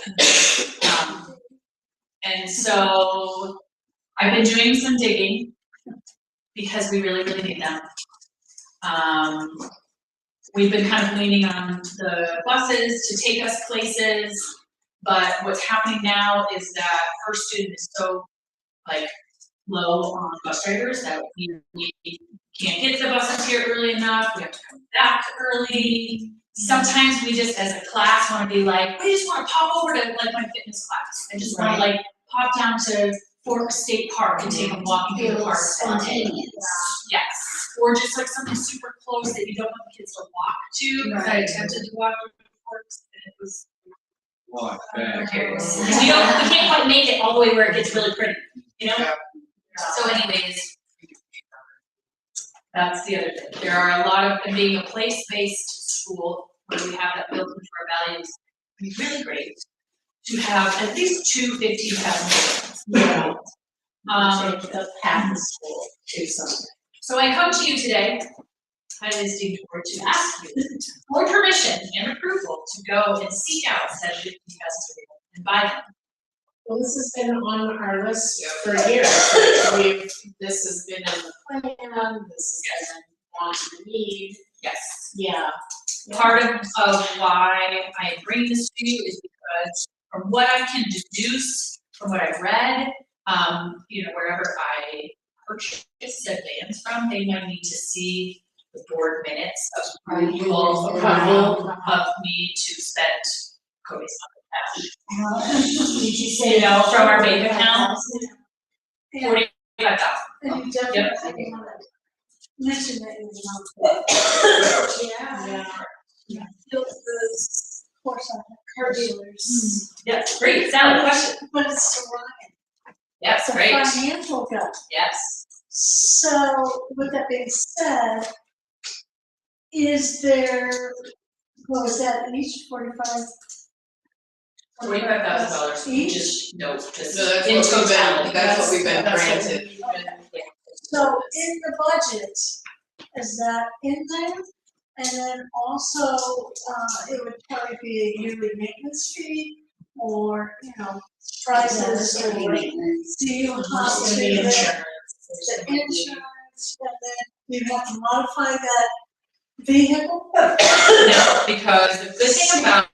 And so I've been doing some digging because we really, really need them. We've been kind of leaning on the buses to take us places, but what's happening now is that First Student is so low on bus drivers that we can't get the buses here early enough, we have to come back early. Sometimes we just, as a class, wanna be like, we just wanna pop over to my fitness class. I just wanna pop down to Fork State Park and take them walking through the park. Spontaneous. Yes, or just something super close that you don't want the kids to walk to, because I attempted to walk to the parks and it was Well, bad. precarious. We can't quite make it all the way where it gets really pretty, you know? Yeah. So anyways, that's the other thing. There are a lot of, and being a place-based school where we have that built into our values, it'd be really great to have at least 2 15,000. Yeah. Take up half the school to something. So I come to you today, as an esteemed board, to ask you for permission and approval to go and seek out said 15,000 and buy them. Well, this has been on our list for years. This has been in the plan, this has been wanting the need. Yes. Yeah. Part of why I bring this to you is because from what I can deduce, from what I've read, wherever I purchase said vans from, they might need to see the board minutes of approval of me to spend Cody's cash. Did you say? From our bank account, yeah, 45,000. and you definitely want to mention that in the Yeah. Built this course on car dealers. Yes, great, Sally, question. But it's so Ryan. Yes, It's a great, financial guy. yes. So with that being said, is there, what was that, each 45? $45,000 Each? just, no, just No, that's in what we've been, totality. that's what we've been That's what granted. we've been- So in the budget, is that in there? And then also, it would probably be a yearly maintenance fee or, prizes or see how It's to gonna be get insurance. the insurance, and then you have to modify that vehicle. No, because the good thing about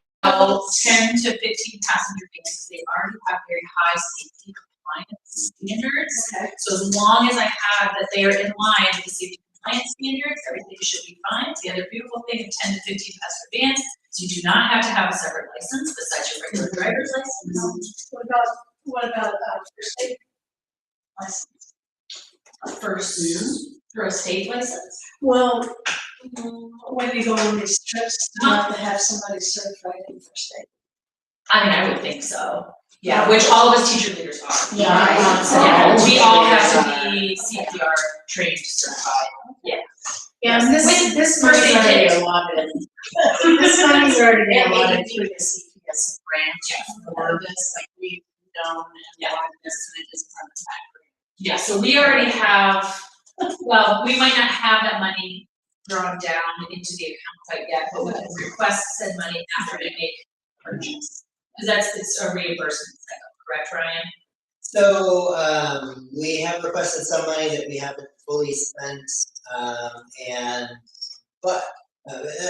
10 to 15 passenger vans is they already have very high safety compliance standards. Okay. So as long as I have that they are in line with the safety compliance standards, everything should be fine. The other beautiful thing of 10 to 15 passenger vans is you do not have to have a separate license besides your regular driver's license. What about first aid license? For a state license? Well, when you go on these trips, you have to have somebody certified in first aid. I mean, I would think so. Yeah, which all of us teacher leaders are. Yeah. Yeah, we all have to be CPR trained certified. Yeah. Yeah, and this First money's aid already kit. allotted. This money's already been Yeah, allotted maybe. through the CPS grant for this, like we've known and allotted this, and it is from the tax grant. Yeah, so we already have, well, we might not have that money drawn down into the account quite yet, but we can request said money after they make a purchase. Because it's a reimbursement cycle, correct, Ryan? So, we have requested some money that we haven't fully spent, but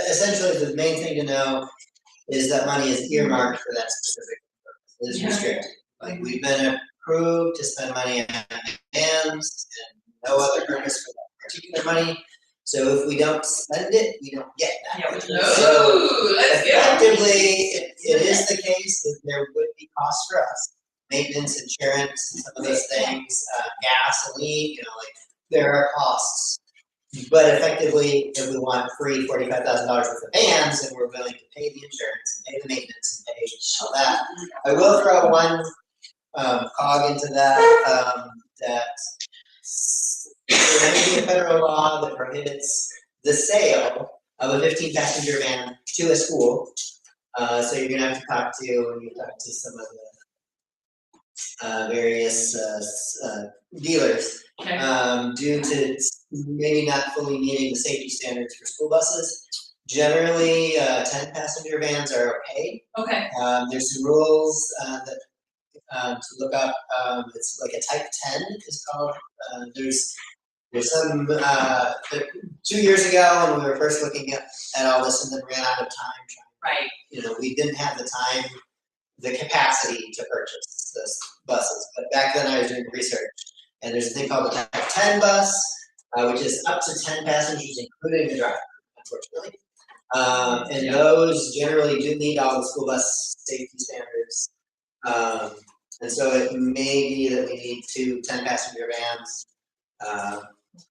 essentially the main thing to know is that money is earmarked for that specific purpose. It is Yeah. restricted. Like, we've been approved to spend money on hands and no other purpose for that particular money. So if we don't spend it, we don't get that. Yeah, we do. Ooh, let's go. Effectively, it is the case that there would be costs for us. Maintenance, insurance, and some of those things, gasoline, like, there are costs. But effectively, if we want free $45,000 worth of vans, and we're willing to pay the insurance, and pay the maintenance, and pay all that. I will throw one cog into that, that there may be a federal law that prohibits the sale of a 15-passenger van to a school. So you're gonna have to talk to some of the various dealers. Okay. Due to maybe not fully meeting the safety standards for school buses. Generally, 10-passenger vans are okay. Okay. There's some rules that to look up. It's like a type 10 is called. There's some 2 years ago when we were first looking at all this and then ran out of time. Right. We didn't have the time, the capacity to purchase those buses. But back then I was doing research, and there's a thing called a type 10 bus, which is up to 10 passengers, including the driver, unfortunately. And those generally do meet all the school bus safety standards. And so it may be that we need 2 10-passenger vans,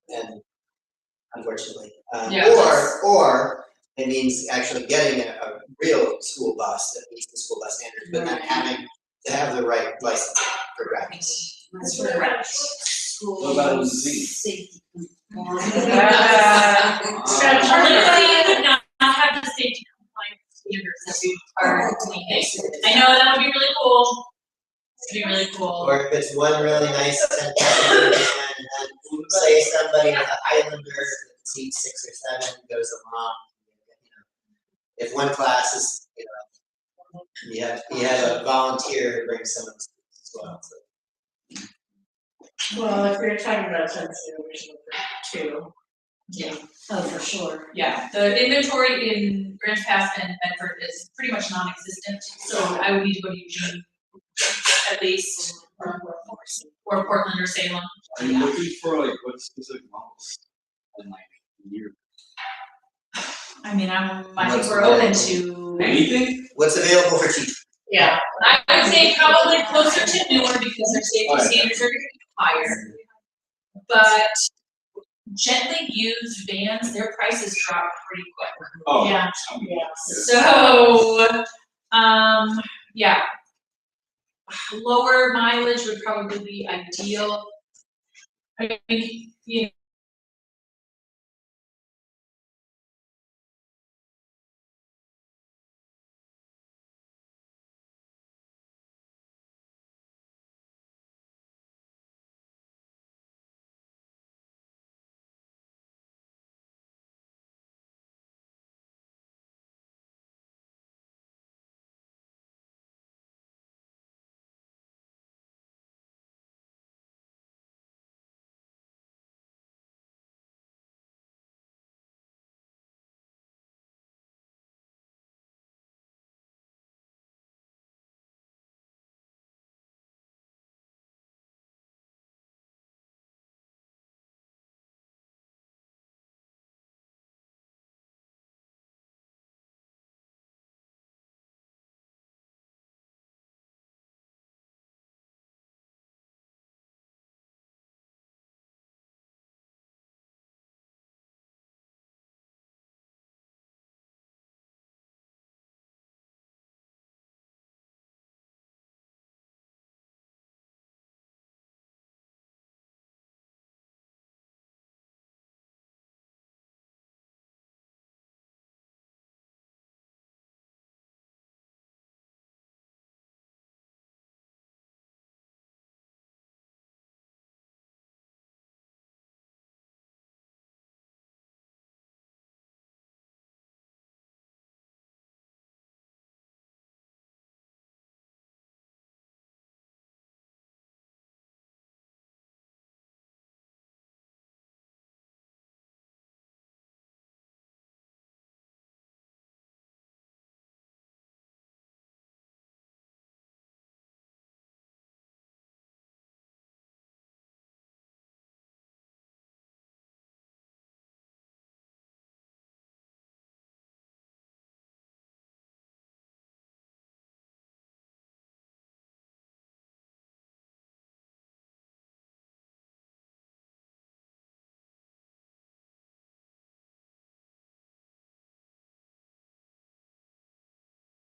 and unfortunately. Or it means actually getting a real school bus that meets the school bus standards, but then having to have the right license for driving. That's Right. right. What about Z? Safety. Literally would not have the safety compliance standards that we are meeting. I know that would be really cool. It'd be really cool. Or if it's one really nice 10-passenger van, and then say somebody with a Highlander that seats 6 or 7 goes along. If one class is, you have a volunteer to bring someone to as well. So. Well, if you're talking about sensitive, we should look for 2. Yeah. Oh, for sure. Yeah, the inventory in Grants Pass and Bedford is pretty much non-existent, so I would need to go to Eugene at least, or Portland or Salem. Are you looking for like what specific models? And like year? I mean, I think What's we're open available? to, Anything? What's available for cheap? Yeah. I would say probably closer to newer because their safety Alright. standards are gonna be higher. But gently used vans, their prices drop pretty quick. Oh. Yeah. So, yeah. Lower mileage would probably be ideal. I mean,